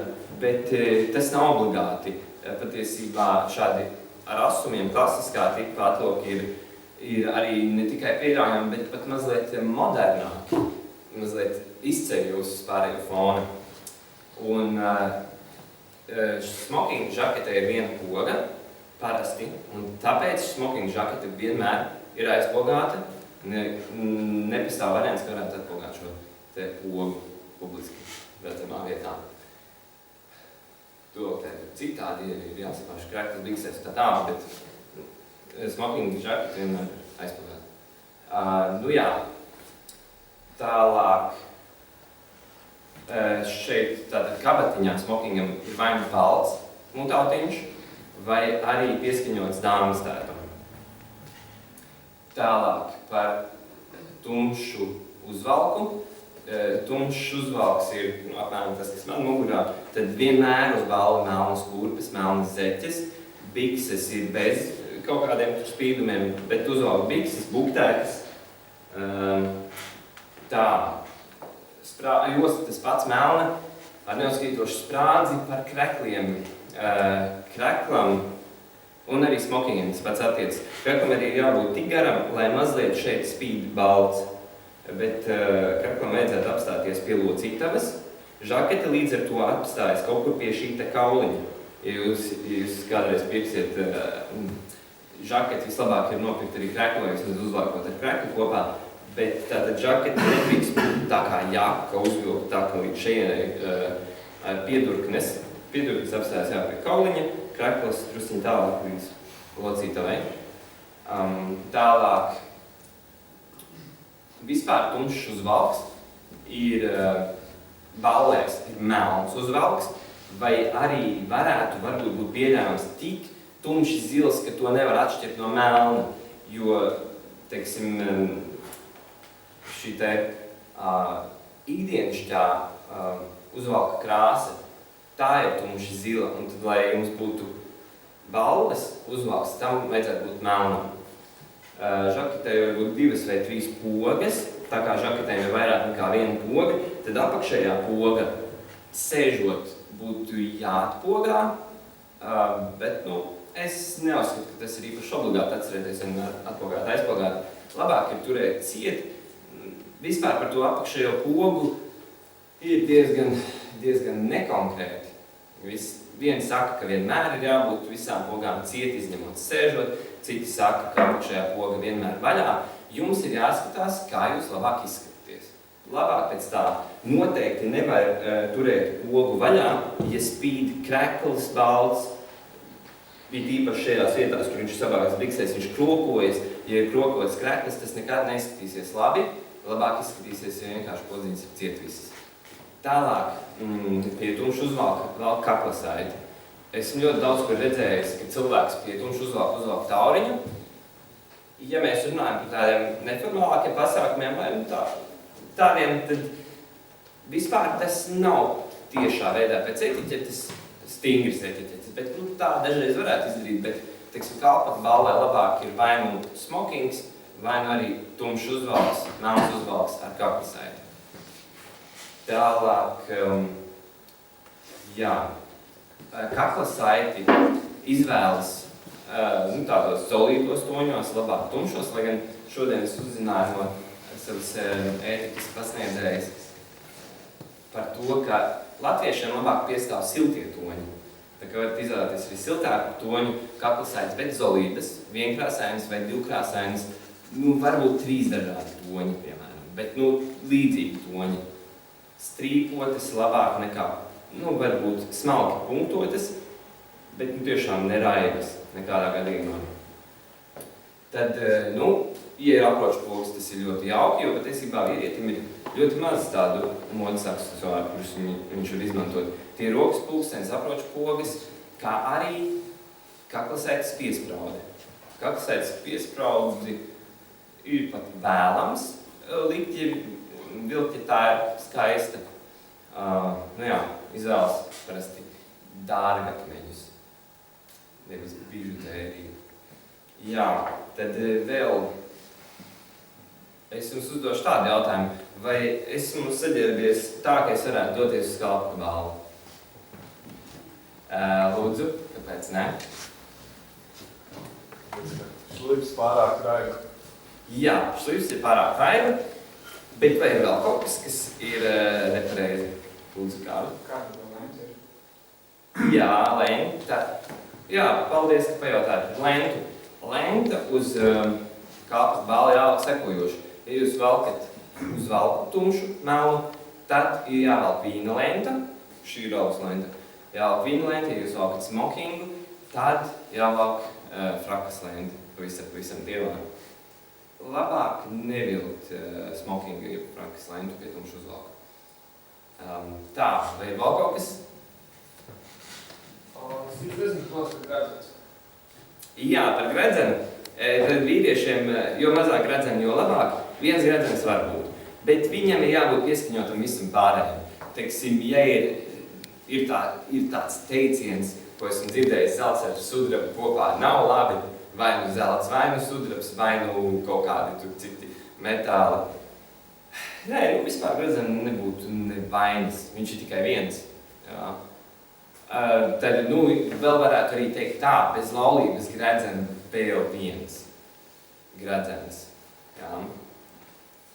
bet tas nav obligāti. Patiesībā šādi ar asumiem klasiskā tipa atloki ir arī ne tikai pieļaujami, bet pat mazliet modernāki, mazliet izceļ jūs uz pārējo fonu. Un smokinga žakete ir viena poga, parasti, un tāpēc smokinga žakete vienmēr ir aizpogāta. Nepastāv variants, ka varētu atpogāt šo te pogu publiski redzamā vietā. To te citādi ir jāsapāš krektas biksēs tā tā, bet smokinga žakete vienmēr aizpogāta. Nu jā, tālāk šeit tātad kabatiņā smokingam ir vai nu balts mutautiņš, vai arī pieskaņots dāmas tētam. Tālāk par tumšu uzvalku. Tumšs uzvalks ir apmēram tas, kas man mugurā. Tad vienmēr uz balva melnas kurpes, melnas zeķes. Bikses ir bez kaut kādiem spīdumiem, bet uzvalk bikses, buktēkas. Tā, josta tas pats melna ar neuzkrītošu sprādzi par krekliem. Kreklam un arī smokingiem tas pats attiec. Kreklam arī jābūt tik garam, lai mazliet šeit spīd balts. Bet kreklam vajadzētu apstāties pie locītavas. Žakete līdz ar to apstājas kaut kur pie šī te kauliņa. Ja jūs kādreiz pirksiet žaketi, vislabāk ir nopirkt arī kreklu, vai vismaz uzvalkot ar kreklu kopā. Bet tātad žakete nedrīkst būt tā kā jaka uzvilkt tā, ka līdz šejienai piedurknes. Piedurknes apstājas pie kauliņa, kreklas drusciņi tālāk līdz locītavai. Tālāk. Vispār tumšs uzvalks ir ballēs, ir melns uzvalks, vai arī varētu varbūt būt pieļāvams tik tumši zils, ka to nevar atšķirt no melna, jo, teiksim, šī te ikdienišķā uzvalka krāsa, tā ir tumši zila, un tad, lai jums būtu balles uzvalks, tam vajadzētu būt melnam. Žaketē var būt 2 vai 3 pogas, tā kā žaketēm ir vairāk nekā viena poga, tad apakšējā poga sēžot būtu jāatpogā, bet, es neuzskatu, ka tas ir īpaši obligāti atcerēties un atpogāt, aizpogāt. Labāk ir turēt ciet. Vispār par to apakšējo pogu ir diezgan nekonkrēti. Vieni saka, ka vienmēr ir jābūt visām pogām ciet, izņemot sēžot, citi saka, ka apakšējā poga vienmēr vaļā. Jums ir jāskatās, kā jūs labāk izskatāties. Labāk pēc tā noteikti nevar turēt pogu vaļā, ja spīd krekls, balts, bija īpaši šajās vietās, kur viņš sabāgās biksēs, viņš krokojas. Ja ir krokots krekls, tas nekad neizskatīsies labi. Labāk izskatīsies, ja vienkārši podziņas ir ciet visas. Tālāk, pie tumšu uzvalka vēl kaklasaiti. Esmu ļoti daudz kur redzējis, ka cilvēks pie tumšu uzvalka tauriņu. Ja mēs runājam par tādiem neformālākiem pasākumiem vai tādiem, tad vispār tas nav tiešā veidā pēc etiķetes, stingras etiķetes, bet tā dažreiz varētu izdarīt, bet, teiksim, kalpat ballē labāk ir vai nu smokings, vai nu arī tumšs uzvalks, melns uzvalks ar kaklasaiti. Tālāk, kaklasaiti izvēlas tādos zolītos toņos, labāk tumšos, lai gan šodien es uzzināju no savas ētikas pasniedzējas par to, ka latviešiem labāk piestāv siltie toņi. Tā kā varat izvēlēties arī siltāku toņu kaklasaitis, bet zolītas, vienkrāsainas vai divkrāsainas, varbūt 3 dažādi toņi, piemēram, bet, līdzīgi toņi. Strīpotas labāk nekā, varbūt smalki punktotas, bet tiešām neraibas nekādā gadījumā. Tad, ja ir aproču pogas, tas ir ļoti jauki, jo patiesībā vīrietim ir ļoti maz tādu modes aksesuāru, kurus viņš var izmantot. Tie ir rokas pulkstenis, aproču pogas, kā arī kaklasaitis piespraudi. Kaklasaitis piespraudi ir pat vēlams likt, vilkt, ja tā ir skaista. Izvēlas parasti dārgakmeņus, nevis bižutēriju. Tad vēl es jums uzdošu tādu jautājumu, vai esmu saģērbies tā, ka es varētu doties uz kalpu balvu? Lūdzu, kāpēc ne? Šlips pārāk raiba. Jā, šlips ir pārāk raiba. Bet vai ir vēl kaut kas ir nepareizi? Lūdzu, kādu? Kāda vēl lenta ir? Jā, lenta. Jā, paldies, ka pajautājat. Lenta uz kalpas balvu jāvelk sekojoši. Ja jūs velkat uz valku tumšu melnu, tad ir jāvelk vīna lenta. Šī ir augs lenta. Jāvelk vīna lenta, ja jūs velkat smokingu, tad jāvelk frakas lenta. Pavisam dievā. Labāk nevilkt smokingu, ja frakas lentu pie tumšu uzvalka. Tā, vai vēl kaut kas? Jā, par gredzenu. Tad vīriešiem, jo mazāk gredzenu, jo labāk. Viens gredzens var būt. Bet viņam ir jābūt pieskaņotam visam pārējiem. Teiksim, ja ir tāds teiciens, ko esmu dzirdējis, zelts ar sudrabu kopā nav labi, vai nu zelts, vai nu sudrabs, vai nu kaut kādi tur citi metāli. Nē, vispār gredzenu nebūtu nevainas, viņš ir tikai viens. Jā. Tad, vēl varētu arī teikt tā, bez laulības gredzena vēl viens gredzens. Jā.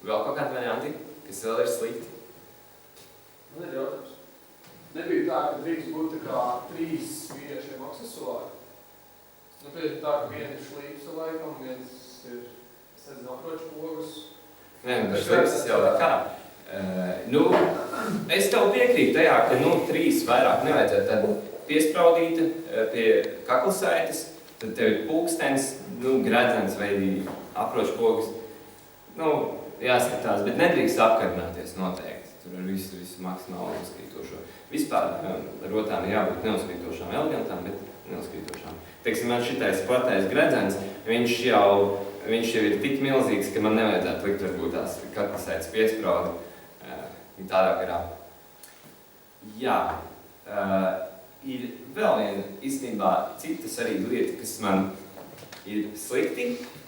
Vēl kaut kādi varianti, kas vēl ir slikti? Man ir jautājums. Nebija tā, ka drīkst būt tā kā 3 vīriešiem aksesuāri. Pēc tā, ka viena ir šlīpsa laikam, viens ir, es nezinu, aproču pogas. Nē, tas šlīpsas jau tā kā. Es tev piekrītu tajā, ka 3 vairāk nevajadzētu. Tad piespraudīta pie kaklasaites, tad tev ir pulkstens, gredzens vai aproču pogas. Jāskatās, bet nedrīkst apkarināties noteikti. Tur ar visu maksimāli neuzkrītošo. Vispār rotām ir jābūt neuzkrītošām elegantām, bet neuzkrītošām. Teiksim, man šitais platais gredzens, viņš jau ir tik milzīgs, ka man nevajadzētu likt varbūt tās kaklasaites piespraudi tādā garā. Jā, ir vēl viena īstenībā citas arī lieta, kas man ir slikti,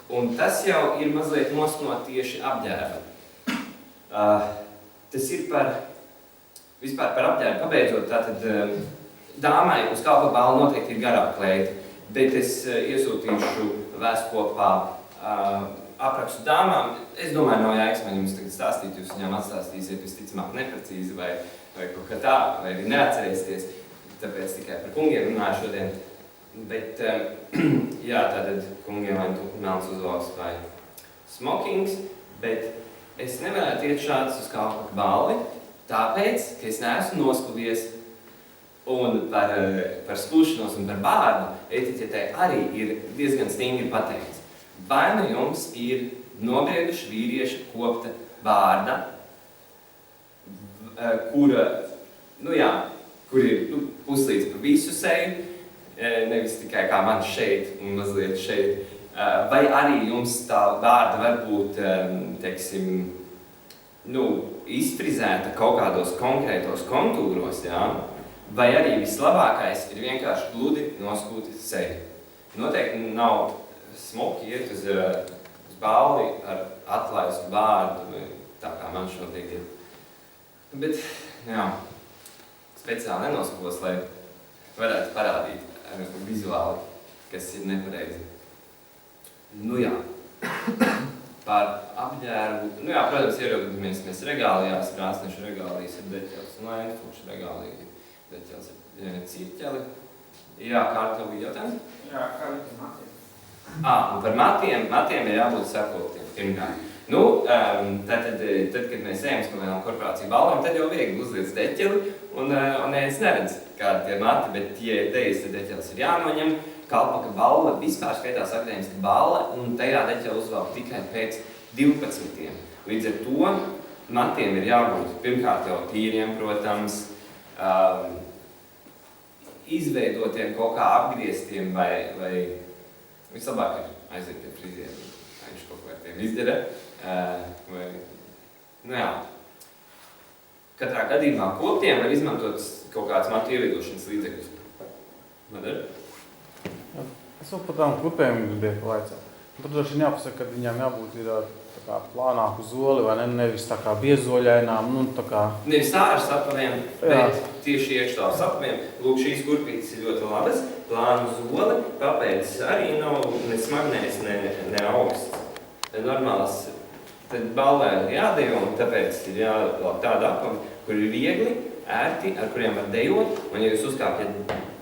un tas jau ir mazliet no tieši apģērba. Tas ir vispār par apģērbu pabeidzot, tātad dāmai uz kalpa balva noteikti ir garāk kleita, bet es iesūtīšu vēstkopā aprakstu dāmām. Es domāju, nav jēgas man jums tagad stāstīt, jūs viņām atstāstīsiet visticamāk neprecīzi vai kaut kā tā, vai arī neatcerēsties, tāpēc tikai par kungiem runāju šodien. Bet, jā, tātad kungiem vai melns uzvalks vai smokings, bet es nevarētu iet šāds uz kalpa balvi, tāpēc, ka es neesmu noskuvies. Un par skūšanos un par bārdu etiķetē arī ir diezgan stingri pateikts. Vai nu jums ir nobrieduši vīrieša kopta bārda, kur ir puslīdz pa visu seju, nevis tikai kā man šeit un mazliet šeit, vai arī jums tā bārda var būt, teiksim, izfrizēta kaut kādos konkrētos kontūros, jā? Vai arī vislabākais ir vienkārši gludi noskūti seju. Noteikti nav smuki iet uz balli ar atlaistu bārdu, tā kā man šodien ir. Bet, jā, speciāli nenoskūvos, lai varētu parādīt vizuāli, kas ir nepareizi. Jā, par apģērbu, protams, ierodamies mēs regālijās, krāsnešu regālijas ir deķels un lēnfušu regālija. Deķels ir cirķeli. Jā, kārtavīgi jautājums? Jā, kā ir par matiem? Un par matiem ir jābūt sakotiem, pirmkārt. Tad, kad mēs ejam uz kaut kādām korporāciju balvām, tad jau viegli uzliec deķeli, un neviens neredz, kādi tie mati, bet tie tejas, tad deķelis ir jānoņem. Kalpaka balva vispār skaitās akadēmiska balva, un tajā deķeli uzvelk tikai pēc 12. Līdz ar to matiem ir jābūt pirmkārt jau tīriem, protams, izveidotiem kaut kā apgrieztiem vai vislabāk ir aiziet pie frizieriem, vai viņš kaut ko ar tiem izdara. Katrā gadījumā koptiem var izmantot kaut kāds matu ievietošanas līdzekļus. Madara? Es vēl par tām klupēm gribēju pavaicāt. Tur droši jāpasaka, ka viņām jābūt ir tā kā plānāku zoli vai nevis tā kā biezoļainām, tā kā... Nevis ārs apaviem, bet tieši iekštāv sapaviem. Lūk, šīs kurpītes ir ļoti labas, plānu zoli, papēdis arī nav ne smagnējs, ne augsts. Normāls, tad balvē ir jādejo, un tāpēc ir jāvelk tāda apavi, kur ir viegli, ērti, ar kuriem var dejot, un ja jūs uzkāpjat,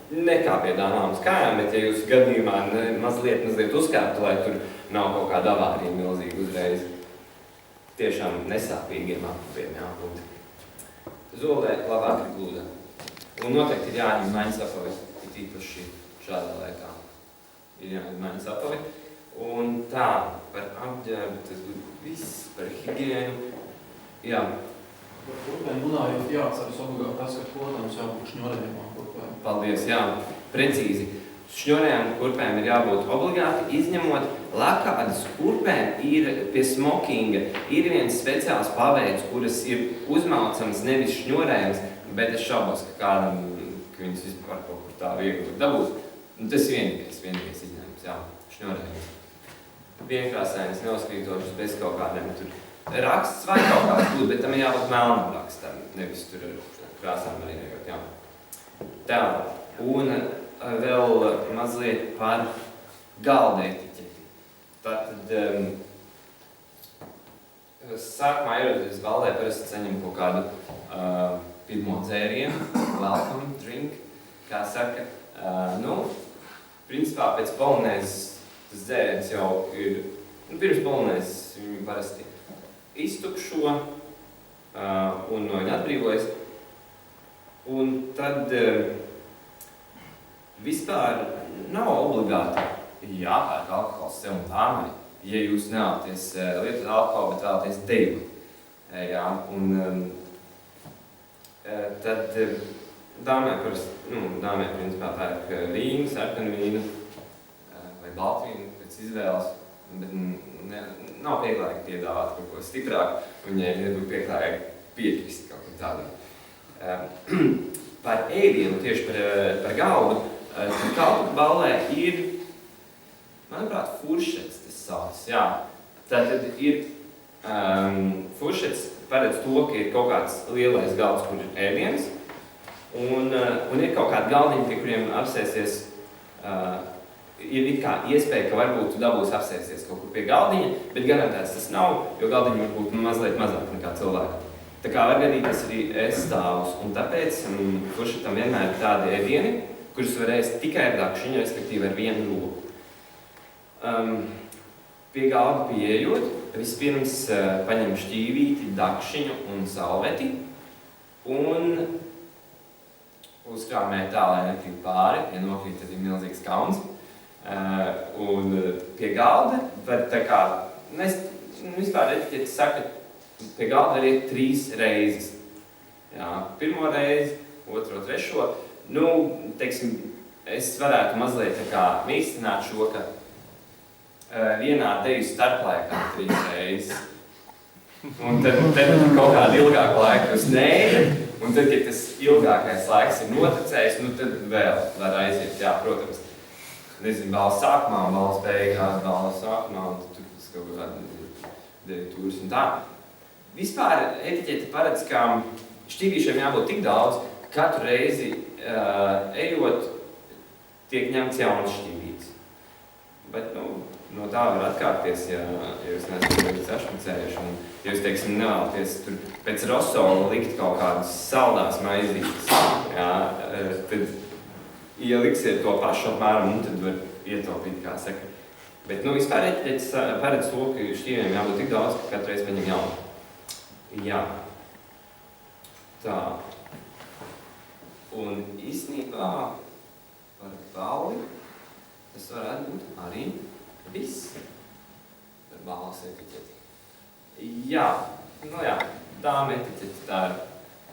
nekāpiet dāmām uz kājām, bet ja jūs gadījumā mazliet uzkāptu, lai tur nav kaut kāda avārija milzīga uzreiz. Tiešām nesāpīgiem apaviem jābūt. Zolē labāk ir glūda. Un noteikti ir jāņem maiņas apavi, it īpaši šādā laikā. Ir jāņem maiņas apavi. Un tā, par apģērbu, tas būtu viss, par higienu. Jā. Par kurpēm runājot, jāatceras obligāti tas, ka, protams, jābūt šņorējumā kurpēm. Paldies, jā. precīzi. Šņurējām kurpēm ir jābūt obligāti, izņemot lakādas kurpēm ir pie smokinga. Ir viens speciāls paveids, kuras ir uzmaucams, nevis šņurējams, bet es šaubos, ka viņas vispār kaut kur tā viegli dabūt. Tas vienīgais izņēmums, jā, šņurējams. Vienkrāsainas, neuzkrītošas, bez kaut kādiem tur raksts vai kaut kāds būt, bet tam ir jābūt melnam rakstam, nevis tur ar krāsām arī nejot, jā. Tā, un vēl mazliet par galda etiķeti. Tātad, sākumā ierodoties baldē, parasti saņem kaut kādu pirmo dzērienu, welcome drink, kā saka. Principā pēc polonēzes tas dzēriens jau ir, pirms polonēzes viņi parasti iztukšo un no viņa atbrīvojas. Un tad vispār nav obligāti jāpērk alkohols sev un dāmai, ja jūs nevēlaties lietot alkoholu, bet vēlaties deju. Jā, un tad dāmai principā pērk vīnu, sarkanu vīnu vai baltvīnu pēc izvēles, bet nav pieklājīgi piedāvāt kaut ko stiprāk, un viņai nebūtu pieklājīgi piekrist kaut ko tādu. Par ēdienu, tieši par galdu, kalpu ballē ir, manuprāt, furšets tas sauc, jā. Tātad ir furšets paredz to, ka ir kaut kāds lielais galds, kur ir ēdiens, un ir kaut kādi galdiņi, pie kuriem apsēsties, ir kā iespēja, ka varbūt tu dabūsi apsēsties kaut kur pie galdiņa, bet garantēts tas nav, jo galdiņi var būt mazliet mazāk nekā cilvēki. Tā kā var gadīties arī ēstāvus, un tāpēc furšetam vienmēr ir tādi ēdieni, kurus var ēst tikai ar dakšiņu, respektīvi ar vienu roku. Pie galda pieejot, vispirms paņem šķīvīti, dakšiņu un salveti, un uzkrāmē tā, lai nekrīt pāri, ja nokrīt, tad ir milzīgs kauns. Un pie galda var tā kā, vispār etiķeti saka, pie galda var iet 3 reizes. Jā, pirmo reizi, otro, trešo. Teiksim, es varētu mazliet tā kā mīkstināt šo, ka vienā deju starplaikā 3 reizes. Un tad kaut kādu ilgāku laiku uz nēļa, un tad, kad tas ilgākais laiks ir noticējis, tad vēl var aiziet, jā, protams. Nezinu, balvas sākumā un balvas beigās, balvas sākumā, un tad tur tas kaut kādā deju tūris un tā. Vispār etiķeti paredz, ka šķīvīšiem jābūt tik daudz, ka katru reizi ejot tiek ņemts jauns šķīvītis. Bet, no tā var atkāpties, ja jūs neesat sašmicējuši, un ja jūs, teiksim, nevēlaties tur pēc rosola likt kaut kādas saldās maizītes, jā, tad ieliksiet to pašu apmēram, un tad var ietaupīt, kā saka. Bet, vispār etiķetes paredz to, ka šķīviem jābūt tik daudz, ka katru reizi paņem jaunu. Jā. Tā. Un īstenībā par balli tas varētu būt arī viss par balvas etiķeti. Jā, dāma etiķeti tā ir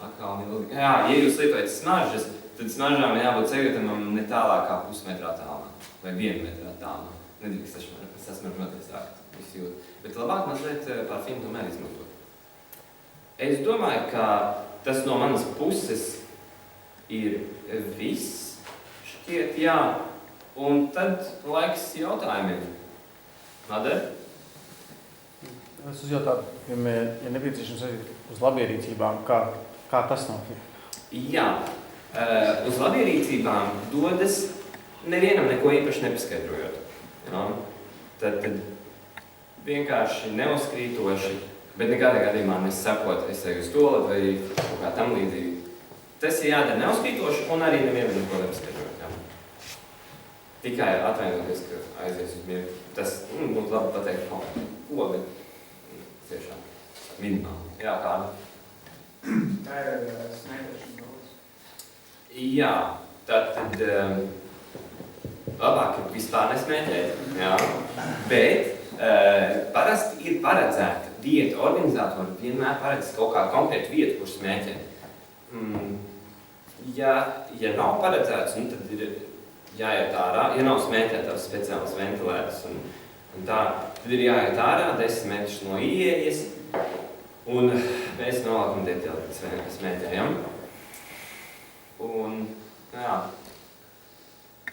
atkal milzīga. Jā, ja jūs lietojat smaržas, tad smaržām jābūt ceļotamam ne tālāk kā pusmetrā tālumā vai 1 metrā tālumā. Nedrīkst sasmaržoties sākt, visu jūt. Bet labāk mazliet parfīmu tomēr izmantot. Es domāju, ka tas no manas puses ir viss, šķiet, jā. Un tad laiks jautājumiem. Madara? Es uzjautātu, ja nepieciešams arī uz labierīcībām, kā tas nāk? Jā. Uz labierīcībām dodas nevienam neko īpaši nepaskaidrojot. Ja? Tad vienkārši neuzkrītoši, bet nekādā gadījumā nesakot, es eju uz toleti vai kaut kā tam līdzīgi. Tas ir jādara neuzkrītoši un arī nevienam neko nepaskaidrojot. Ja? Tikai atvainoties, ka aizies uz mieru. Tas būtu labi pateikt kaut ko, bet tiešām minimāli. Jā, kāda? Tā ir smēķēšana daudz. Jā, tad labāk ir vispār nesmēķēt, jā, bet parasti ir paredzēta dieta. Organizatori vienmēr paredz kaut kādu konkrētu vietu, kur smēķēt. Ja nav paredzēts, tad ir jāiet ārā. Ja nav smēķētavas speciāls ventilētas un tā, tad ir jāiet ārā 10 metrus no ieejas. Un mēs nolākam deķeli, smēķējam. Un, jā,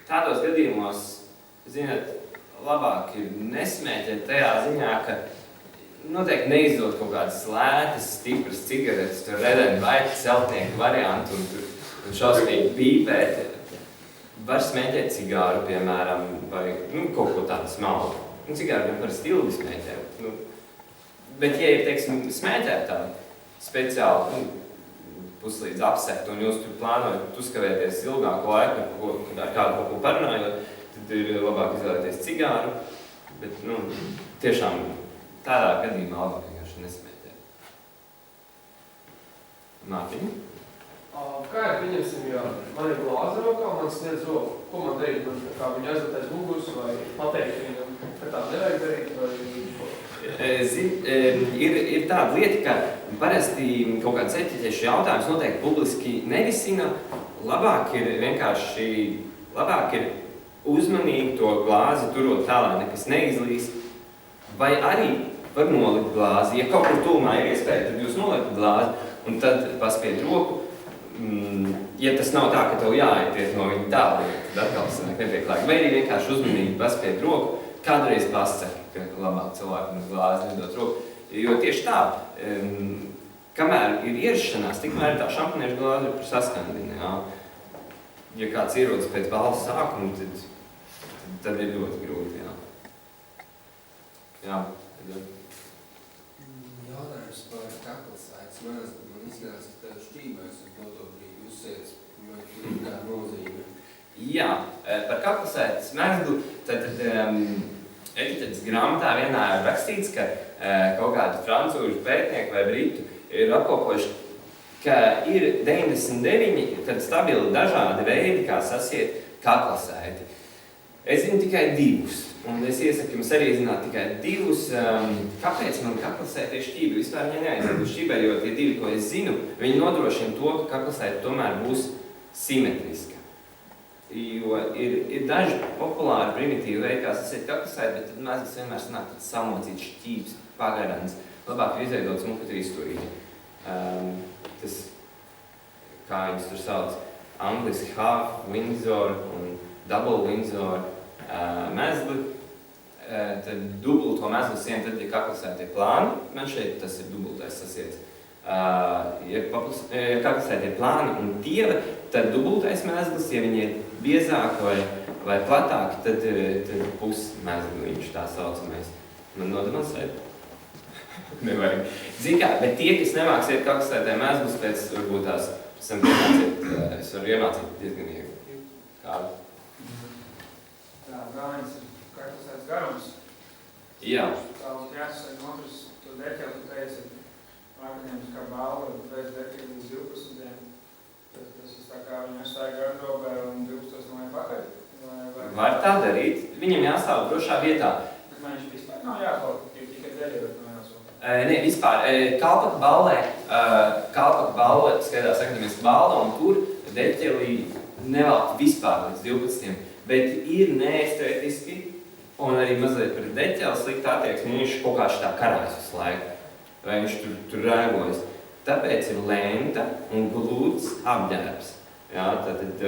tādos gadījumos, zināt, labāk ir nesmēķēt tajā ziņā, ka noteikti neizdot kaut kādas lētas, stipras cigaretes, tur redeni vaiti, celtnieku variantu un šausmīgi pīpēt. Var smēķēt cigāru, piemēram, vai kaut ko tādu smalku. Cigāru gan par stilbi smēķēt. Bet, ja ir, teiksim, smēķēt tādu speciāli, puslīdz apsekt, un jūs tur plānojat uzkavēties ilgāku laiku, kad ar kādu kaut ko parunājot, tad ir labāk izvēlēties cigāru. Bet, tiešām tādā gadījumā labāk vienkārši nesmēķēt. Mārtiņa? Kā ir, pieņemsim, ja man ir glāze rokā, man sniedz roku, ko man darīt? Man kā viņu aizvēt aiz muguras vai pateikt viņam, ka tā nevajag darīt vai ko? Ir tāda lieta, ka parasti kaut kāds etiķešu jautājums noteikti publiski nerisina. Labāk ir uzmanīgi to glāzi turot tā, lai nekas neizlīs. Vai arī var nolikt glāzi. Ja kaut kur tūmā ir iespēja, tad jūs nolikt glāzi un tad paspied roku. Ja tas nav tā, ka tev jāaiziet no viņa tālāk, tad atkal sanāk nepieklājīgi. Vai arī vienkārši uzmanīgi paspied roku. Kādreiz pasaka, ka labāk cilvēkam uz glāzi nedot roku. Jo tieši tā, kamēr ir ierašanās, tikmēr tā šampaniešu glāze ir par saskandini. Jā. Ja kāds ierodas pēc balvas sākuma, tad ir ļoti grūti. Jā. Jautājums par kaklasaites. Man izskatās, ka tev šķībēs uz doto brīdi uzsēdz, vai tur ir kāda nozīme? Jā, par kaklasaites mezglu, tad etiķetes grāmatā vienā ir rakstīts, ka kaut kādi francūžu pētnieki vai britu ir apkopojuši, ka ir 99 stabili dažādi veidi, kā sasiet kaklasaiti. Es zinu tikai 2. Un es iesaku jums arī zināt tikai 2. Kāpēc man kaklasaite ir šķība? Vispār viņa neaiziet uz šķībā, jo tie 2, ko es zinu, viņi nodrošina to, ka kaklasaite tomēr būs simetriska. Jo ir daži populāri primitīvi veidi, kā sasiet kaklasaite, bet tad mēzgas vienmēr sanāk tāds samocīts šķības, pagarants. Labāk ir izveidot smuku trīsstūrīti. Tas, kā viņus tur sauc, angliski half Windsor un double Windsor mezgli, tad dubulto mezgli sienu, tad, ja kaklasaite ir plāna, man šeit tas ir dubultais sasiets. Ja kaklasaite ir plāna un tieva, tad dubultais mezglis, ja viņi ir biezāki vai platāki, tad pusmezgliņš tā saucamais. Man nodemonstrēt? Nevajag. Zin kā, bet tie, kas nemāksiet kaklasaitē mezglis, pēc varbūt tās es varu iemācīt diezgan viegli. Kādu? Tā, galvenais ir kaklasaites garums. Jā. Tā uz jāsasai no otras, to deķeli, tu teici, akadēmiskā kā balva, bez deķeli līdz 12. Tas ir tā kā viņi aizstāja gardrobē un 12. noiet pakaļ. Var tā darīt. Viņam jāstāv drošā vietā. Bet man viņš vispār nav jāklaut, tikai deļi, bet nav jāsot. Nē, vispār. Kalpaka ballē skaitās akadēmiska balva, un tur deķeli nevelk vispār līdz 12. Bet ir neestētiski un arī mazliet par deķeli slikta attieksme, viņš kaut kā šitā karājas visu laiku. Vai viņš tur rēgojas. Tāpēc ir lenta un glūts apģērbs. Jā, tātad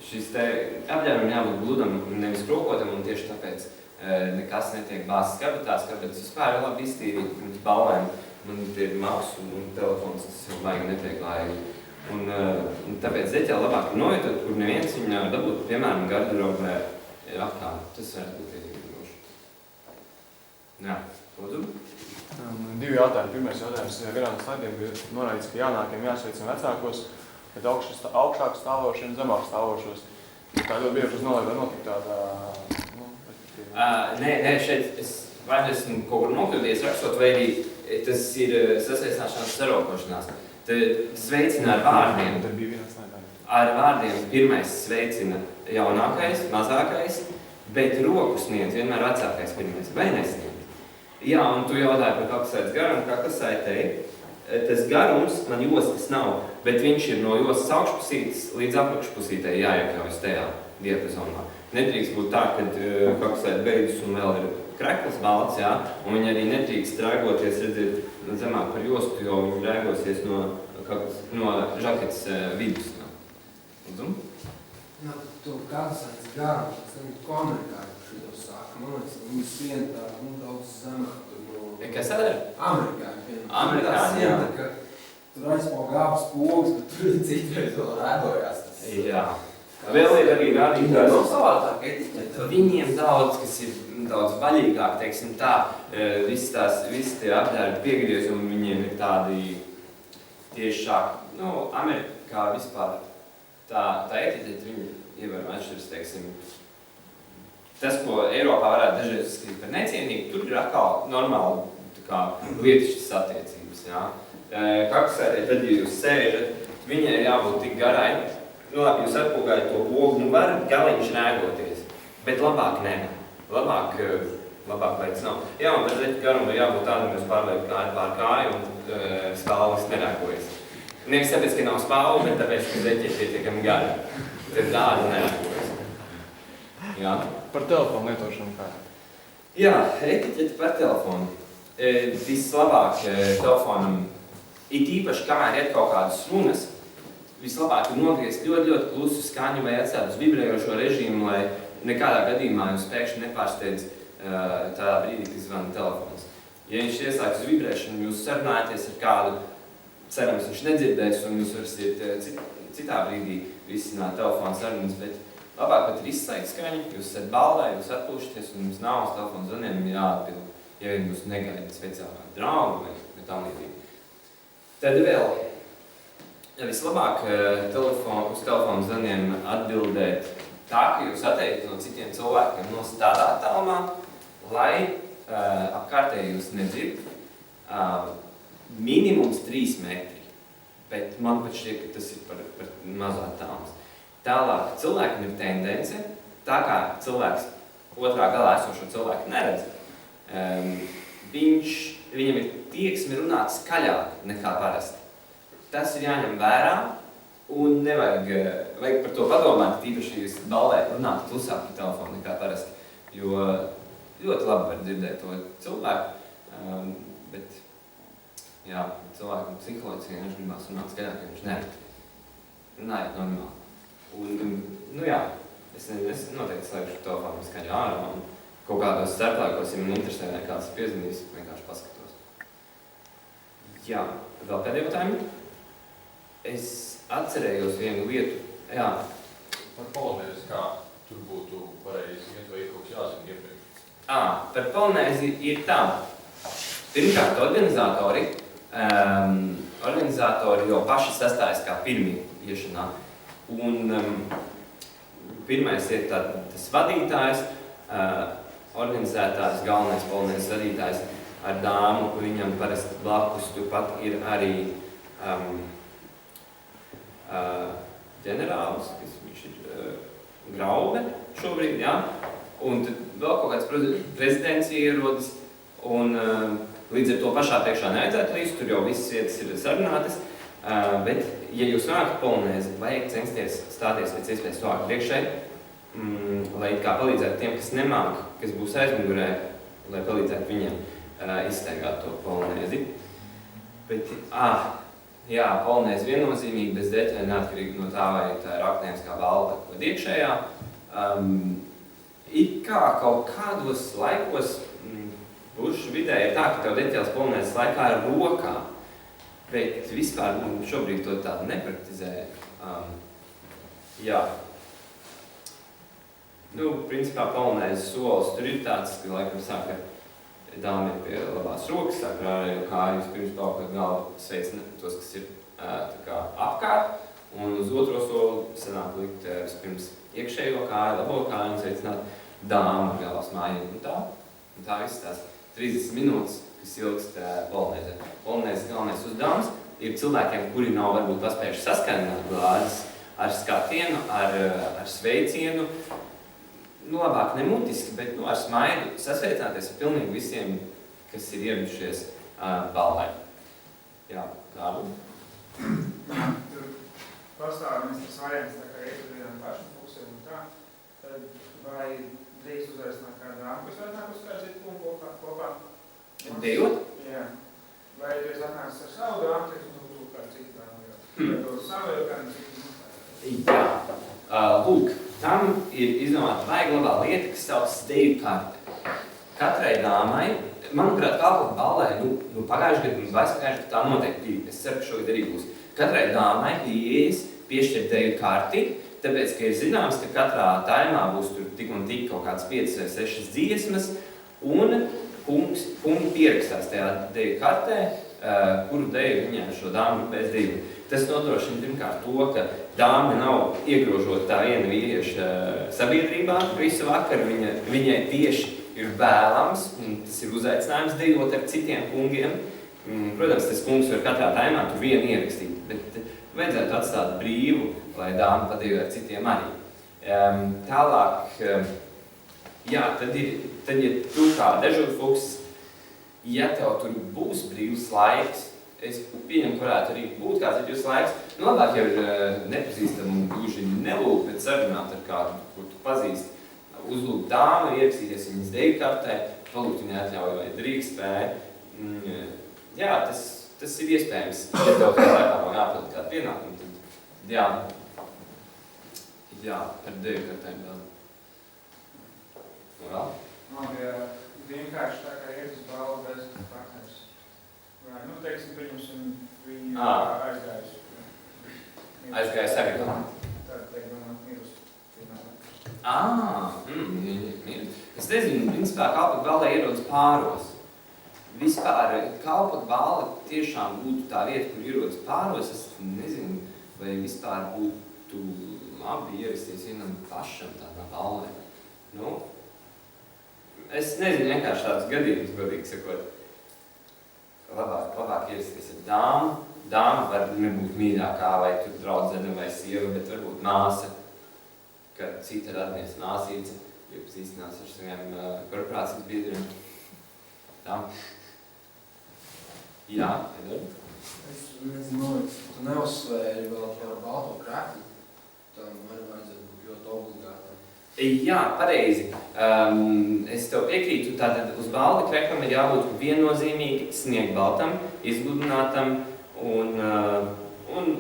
šis te apģērbam jābūt gludam, nevis krokotam, un tieši tāpēc nekas netiek bāzes kabatās, kāpēc vispār ir labi iztīrīt pirms balvēm. Man ir maus un telefons, tas jau baigi netiek laigi. Un tāpēc deķeli labāk novietot, kur neviens viņu nevar dabūt, piemēram, garderobē apkārt. Tas varētu būt iedzīvoši. Jā, lūdzu. 2 jautājumi. Pirmais jautājums vienā no slaidiem bija norādīts, ka jaunākiem jāsveicina vecākos, bet augšāk stāvošiem, zemāk stāvošos. Tā ļoti bieži uz nolaidā notika tāda... Nē, šeit es vai esmu kaut kur nokļūties rakstot, vai arī tas ir sasveicināšanās sarokošanās. Tad sveicina ar vārdiem. Tad bija vienā slaidā. Ar vārdiem pirmais sveicina jaunākais, mazākais, bet roku sniedz vienmēr vecākais pirmais, vai nesniedz? Jā, un tu jautāji par kaklasaites garumu, kaklasaitei. Tas garums man jostas nav bet viņš ir no jostas augšpusītes līdz apakšpusītei jāiekļaujas tajā diapazonā. Nedrīkst būt tā, ka kakslēt beidzas un vēl ir krekls balts, jā, un viņi arī nedrīkst rēgoties, redziet, zemāk par jostu, jo viņi rēgosies no žaketes vidus. Lūdzu? Jā, to kakslēts garu, es nezinu, ko amerikāņi šito saka, man liekas, viņi skrien tā, daudz zemāk tur no... Kas sadara? Amerikāņi, piemēram. Amerikāņi, jā. Ka tur aizpauga gābas pogas, bet tur citreiz vēl rēdojās tas. Jā. Vēl ir arī rādītājs. Nav savādāk etiķete. Viņiem daudz, kas ir daudz vaļīgāk, teiksim tā, visi tie apģērbi piegriez, un viņiem ir tādi tiešāk, Amerikā vispār tā etiķete viņi ievērojami atšķiras, teiksim. Tas, ko Eiropā varētu dažreiz uzskatīt par necienīgu, tur ir atkal normāli tā kā lietišķas attiecības, jā. Kakslētē, tad, ja jūs sēžat, viņai jābūt tik garai, labi, jūs atpūgājat to pogu, var galiņš rēgoties, bet labāk nē. Labāk vajag nav. Jā, un bez zeķa garuma jābūt tādam, jūs pārliek kāju pār kāju un spālis nerēkojas. Nevis tāpēc, ka nav spāli, bet tāpēc, ka zeķi ir pietiekami gari. Tad tāda nerēkojas. Jā. Par telefonu lietošanu kā? Jā, etiķeti par telefonu. Vislabāk telefonam, it īpaši kamēr iet kaut kādas runas, vislabāk ir nogriezt ļoti klusu skaņu vai atstāt uz vibrējošo režīmu, lai nekādā gadījumā jūs pēkšņi nepārsteidz tādā brīdī, kad zvana telefons. Ja viņš iesāks uz vibrēšanu, jūs sarunājaties ar kādu, cerams, viņš nedzirdēs un jūs varasiet citā brīdī risināt telefonu sarunas, bet labāk pat ir izslēgt skaņu, jūs esat ballē, jūs atpūšaties un jums nav uz telefonu zvaniem jāatbild, ja jūs negaidat speciālā draugu vai tam līdzīgi. Tad vēl. Vislabāk uz telefonu zvaniem atbildēt tā, ka jūs atteikt no citiem cilvēkiem no tādā tālumā, lai apkārtēji jūs nedzird minimums 3 metri. Bet man pat šķiet, ka tas ir par mazā tālums. Tālāk cilvēkam ir tendence, tā kā cilvēks otrā galā esošo cilvēku neredz, viņam ir tieksme runāt skaļāk nekā parasti. Tas ir jāņem vērā un vajag par to padomāt, tīpaši jūs ballē runāt klusāk par telefonu nekā parasti, jo ļoti labi var dzirdēt to cilvēku, bet jā, cilvēkam psiholoģiski viņš gribās runāt skaļāk, jo viņš neredz. Runājiet normāli. Un, jā, es noteikti slēgšu telefonu skaļu ārā un kaut kādos starplēkos, ja man interesē, kāds ir piezvanījis, vienkārši paskatos. Jā, vēl kādi jautājumi? Es atcerējos vienu lietu. Jā. Par polonēzi, kā tur būtu pareizi iet vai ir kaut kas jāzina iepriekš? Par polonēzi ir tā. Pirmkārt, organizatori jau paši sastājas kā pirmie iešanā. Un pirmais ir tas vadītājs, organizētājs, galvenais polonēzes vadītājs ar dāmu, viņam parasti blakus turpat ir arī ģenerālis, kas viņš ir Graube šobrīd, jā. Un tad vēl kaut kāds prezidents ierodas, un līdz ar to pašā priekšā nevajadzētu līdz, tur jau visas vietas ir sarunātas, bet, ja jūs runājat polonēzi, vajag censties stāties pēc iespējas tuvāk priekšai, lai kā palīdzētu tiem, kas nemāk, kas būs aizmugurē, lai palīdzētu viņiem izstaigāt to polonēzi. Bet, jā, polonēzi viennozīmīgi, bez deķē, neatkarīgi no tā, vai tā ir akadēmiskā balva vai iekšējā. It kā kaut kādos laikos, pušu vidē ir tā, ka tev deķēls polonēzes laikā ir rokā, bet vispār šobrīd to tādu nepraktizē. Jā. Principā polonēzes solis tur ir tāds, ka laikam sāk ar dāmi ir pie labās rokas, sāk ar ārējo kāju, pirms paukāt galvu sveic tos, kas ir tā kā apkārt, un uz otro soli sanāk likt vispirms iekšējo kāju, labo kāju un sveicināt dāmu ar galvas mājiem. Un tā viss tās 30 minūtes, kas ilgst polonēzē. Polonēzes galvenais uzdevums ir cilvēkiem, kuri nav varbūt paspējuši saskaņot glāzes ar skatienu, ar sveicienu, labāk nemutiski, bet ar smaidu sasveicināties ar pilnīgi visiem, kas ir ieradušies ballē. Jā, kādu? pastāv viens tas variants, tā kā iet uz vienām pašām pusēm un tā, tad vai drīkst uzaicināt kādu dāmu, kas atnāk uz kādu citu punktu kopā? Dejot? Jā. Vai tu esi atnācis ar savu dāmu, teiks, un tu kādu citu dāmu, vai tu savu jau kādu citu? Jā. Lūk, tam ir izdomāta vajag labā lieta, kas sauc deju karte. Katrai dāmai, manuprāt, Kalpoku ballē, pagājušajā gadā un pagājušajā gadā tā noteikti bija. Es ceru, ka šogad arī būs. Katrai dāmai ieejas piešķirt deju karti, tāpēc, ka ir zināms, ka katrā taimā būs tur tik un tik kaut kāds 5 vai 6 dziesmas, un kungi pierakstās tajā deju kartē, kuru deju viņai šo dāmu grupēs deju. Tas nodrošina pirmkārt to, ka dāma nav iegrožota tā viena vīrieša sabiedrībā visu vakaru, viņai tieši ir vēlams, un tas ir uzaicinājums dejot ar citiem kungiem. Protams, tas kungs var katrā taimā tur vienu ierakstīt, bet vajadzētu atstāt brīvu, lai dāma padejo ar citiem arī. Tālāk, jā, tad, ja tu kā dežurfuks, ja tev tur būs brīvs laiks, es pieņemu, ka varētu arī būt kāds brīvs laiks, labāk jau ir nepazīstam un gluži nelūk, bet sarunāt ar kādu, kur tu pazīsti. Uzlūk dāmu, ierakstīties viņas deju kartē, palūkt viņai atļauju vai drīkst spēju. Jā, tas ir iespējams, ja tev kā laikā vēl jāpild kādu pienākumu, tad jā, ar deju kartēm vēl. Vēl? Man bija vienkārši tā kā iet uz balvu bez partners. Vai, teiksim, pieņemsim viņu aizgājuši. Aizgājis arī vēl? Tāda teikt, man mirus. Es nezinu, principā Kalpoku ballē ierodas pāros. Vispār Kalpoku balle tiešām būtu tā vieta, kur ierodas pāros. Es nezinu, vai vispār būtu labi ierasties vienam pašam tādā ballē. Es nezinu, vienkārši tāds gadījums, godīgi sakot. Labāk ierasties ar dāmu. Dāma var nebūt mīļākā vai tur draudzene vai sieva, bet varbūt māsa, kad cita radnies māsīca, iepazīstinās ar saviem korporācijas biedriem. Tā. Jā, Edvard? Es nezinu, tu neuzsvēri vēl par balto krekli. Tam arī vajadzētu būt ļoti obligātam. Jā, pareizi. Es tev piekrītu, tātad uz balta kreklam ir jābūt viennozīmīgi sniegbaltam, izgludinātam un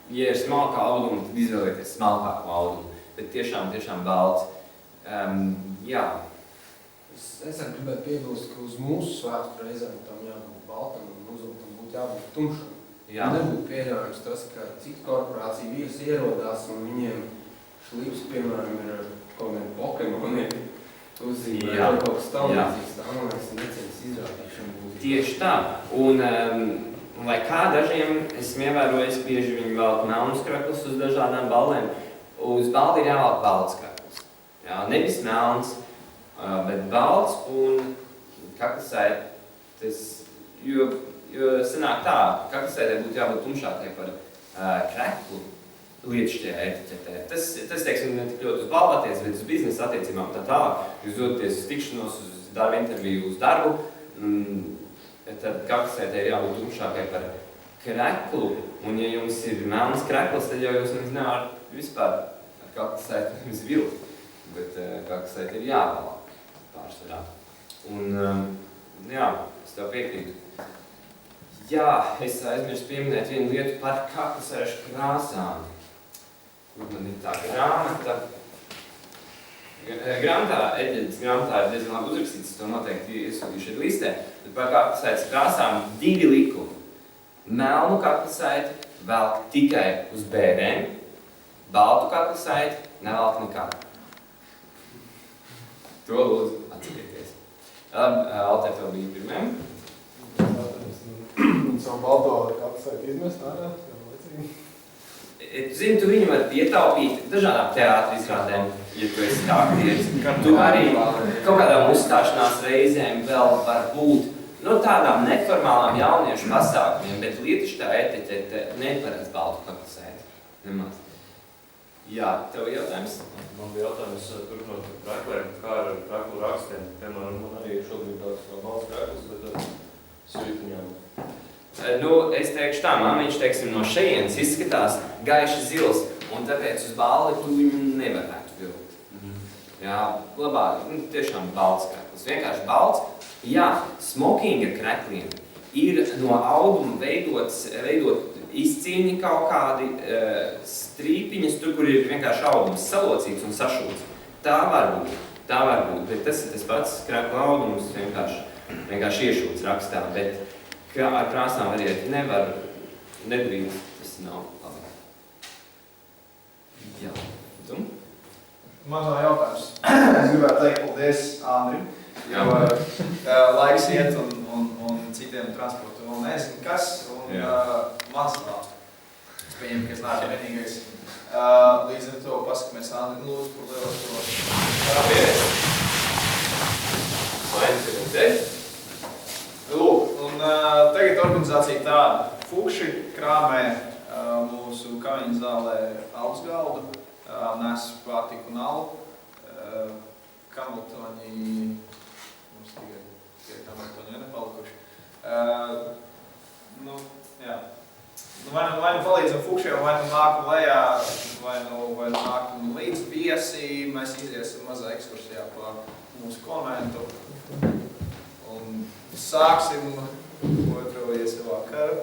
ja ir smalkā auduma, tad izvēlēties smalkāku audumu. Bet tiešām balts. Jā. Es arī gribētu piebilst, ka uz mūsu svētku reizēm tam jābūt baltam un uzvilktam būtu jābūt tumšam. Jā. Nebūtu pieļaujams tas, ka citu korporāciju viesi ierodās un viņiem šlips, piemēram, ir kaut kādi Pokemoni uzzīmē, vai kaut kas tālīdzīgs. Tā, man liekas, necienas izrādīšana būtu. Tieši tā. Un lai kā dažiem, esmu ievērojis, bieži viņi velk melnus kraklus uz dažādām ballēm. Uz baldi ir jāvelk balts krakls. Jā, nevis melns, bet balts un kaklasai, jo sanāk tā, kaklasai būtu jābūt tumšākai par kreklu lietšķajā etiķetē. Tas teiksim, ne tik ļoti uz balvu attiecas, bet uz biznesa attiecībām tā tālāk. Jūs doties uz tikšanos, uz darba interviju, uz darbu, tad kaklasētē ir jābūt tumšākai par kreklu, un ja jums ir melns krekls, tad jau jūs nevarat vispār ar kaklasēti vilkt, bet kaklasēti ir jāvalā pārsvarā. Un, jā, es tev piekrītu. Jā, es aizmirstu pieminēt vienu lietu par kaklasēšu krāsām. Kur man ir tā grāmata? Eģeļas grāmatā ir diezgan labi uzrakstīts, to noteikti iesūtīšu ar listē. Bet par kaklasētas krāsām 2 likumi. Melnu kaklasēti velk tikai uz bērēm, baltu kaklasēti nevelk nekā. To lūdzu atcerieties. Alter, tev bija pirmiem. Un savu balto kaklasēti izmest ārā, jau lecīgi. Zini, tu viņu var ietaupīt dažādām teātra izrādēm, ja tu esi tā aktieris. Tu arī kaut kādām uzstāšanās reizēm vēl var būt tādām neformālām jauniešu pasākumiem, bet lietišķā etiķete neparedz baltu kaklasēti. Nemaz. Jā, tev jautājums? Man bija jautājums turpinot par kreklēm, kā ar kreklu rakstiem. Piemēram, man arī šobrīd tāds balts krekls, bet ar svītiņām. Nu, es teikšu tā, māmiņš, teiksim, no šejienes izskatās gaiši zils, un tāpēc uz balli tu viņu nevarētu vilkt. Jā, labāk, tiešām balts krekls, vienkārši balts. Jā, smokinga krekliem ir no auguma veidot izcīņi kaut kādi strīpiņas, tur, kur ir vienkārši augums salocīts un sašūts. Tā var būt, bet tas ir tas pats krekla augums, vienkārši iešūts rakstā, bet ar krāsām variet nevar nedarīt, tas nav labi. Jā, tu? Man nav jautājums. Es gribētu teikt paldies Andrim, jo laiks iet un citiem transportu vēl nezinu kas, un mans nav. Es pieņemu, ka es neesmu vienīgais. Līdz ar to pasakamies Andrim lūdzu par lielu Svainis. Lūk, un tagad organizācija tāda. Fukši krāmē mūsu kaviņas zālē alus galdu, nes pārtiku un alu. Kameltoņi, mums tikai kameltoņi nepalikuši. Jā. Vai nu palīdzam Fukšiem, vai nu nākam lejā, vai nu nākam līdz viesi, mēs iziesim mazā ekskursijā pa mūsu konventu. Un sāksim otro viesu vakaru.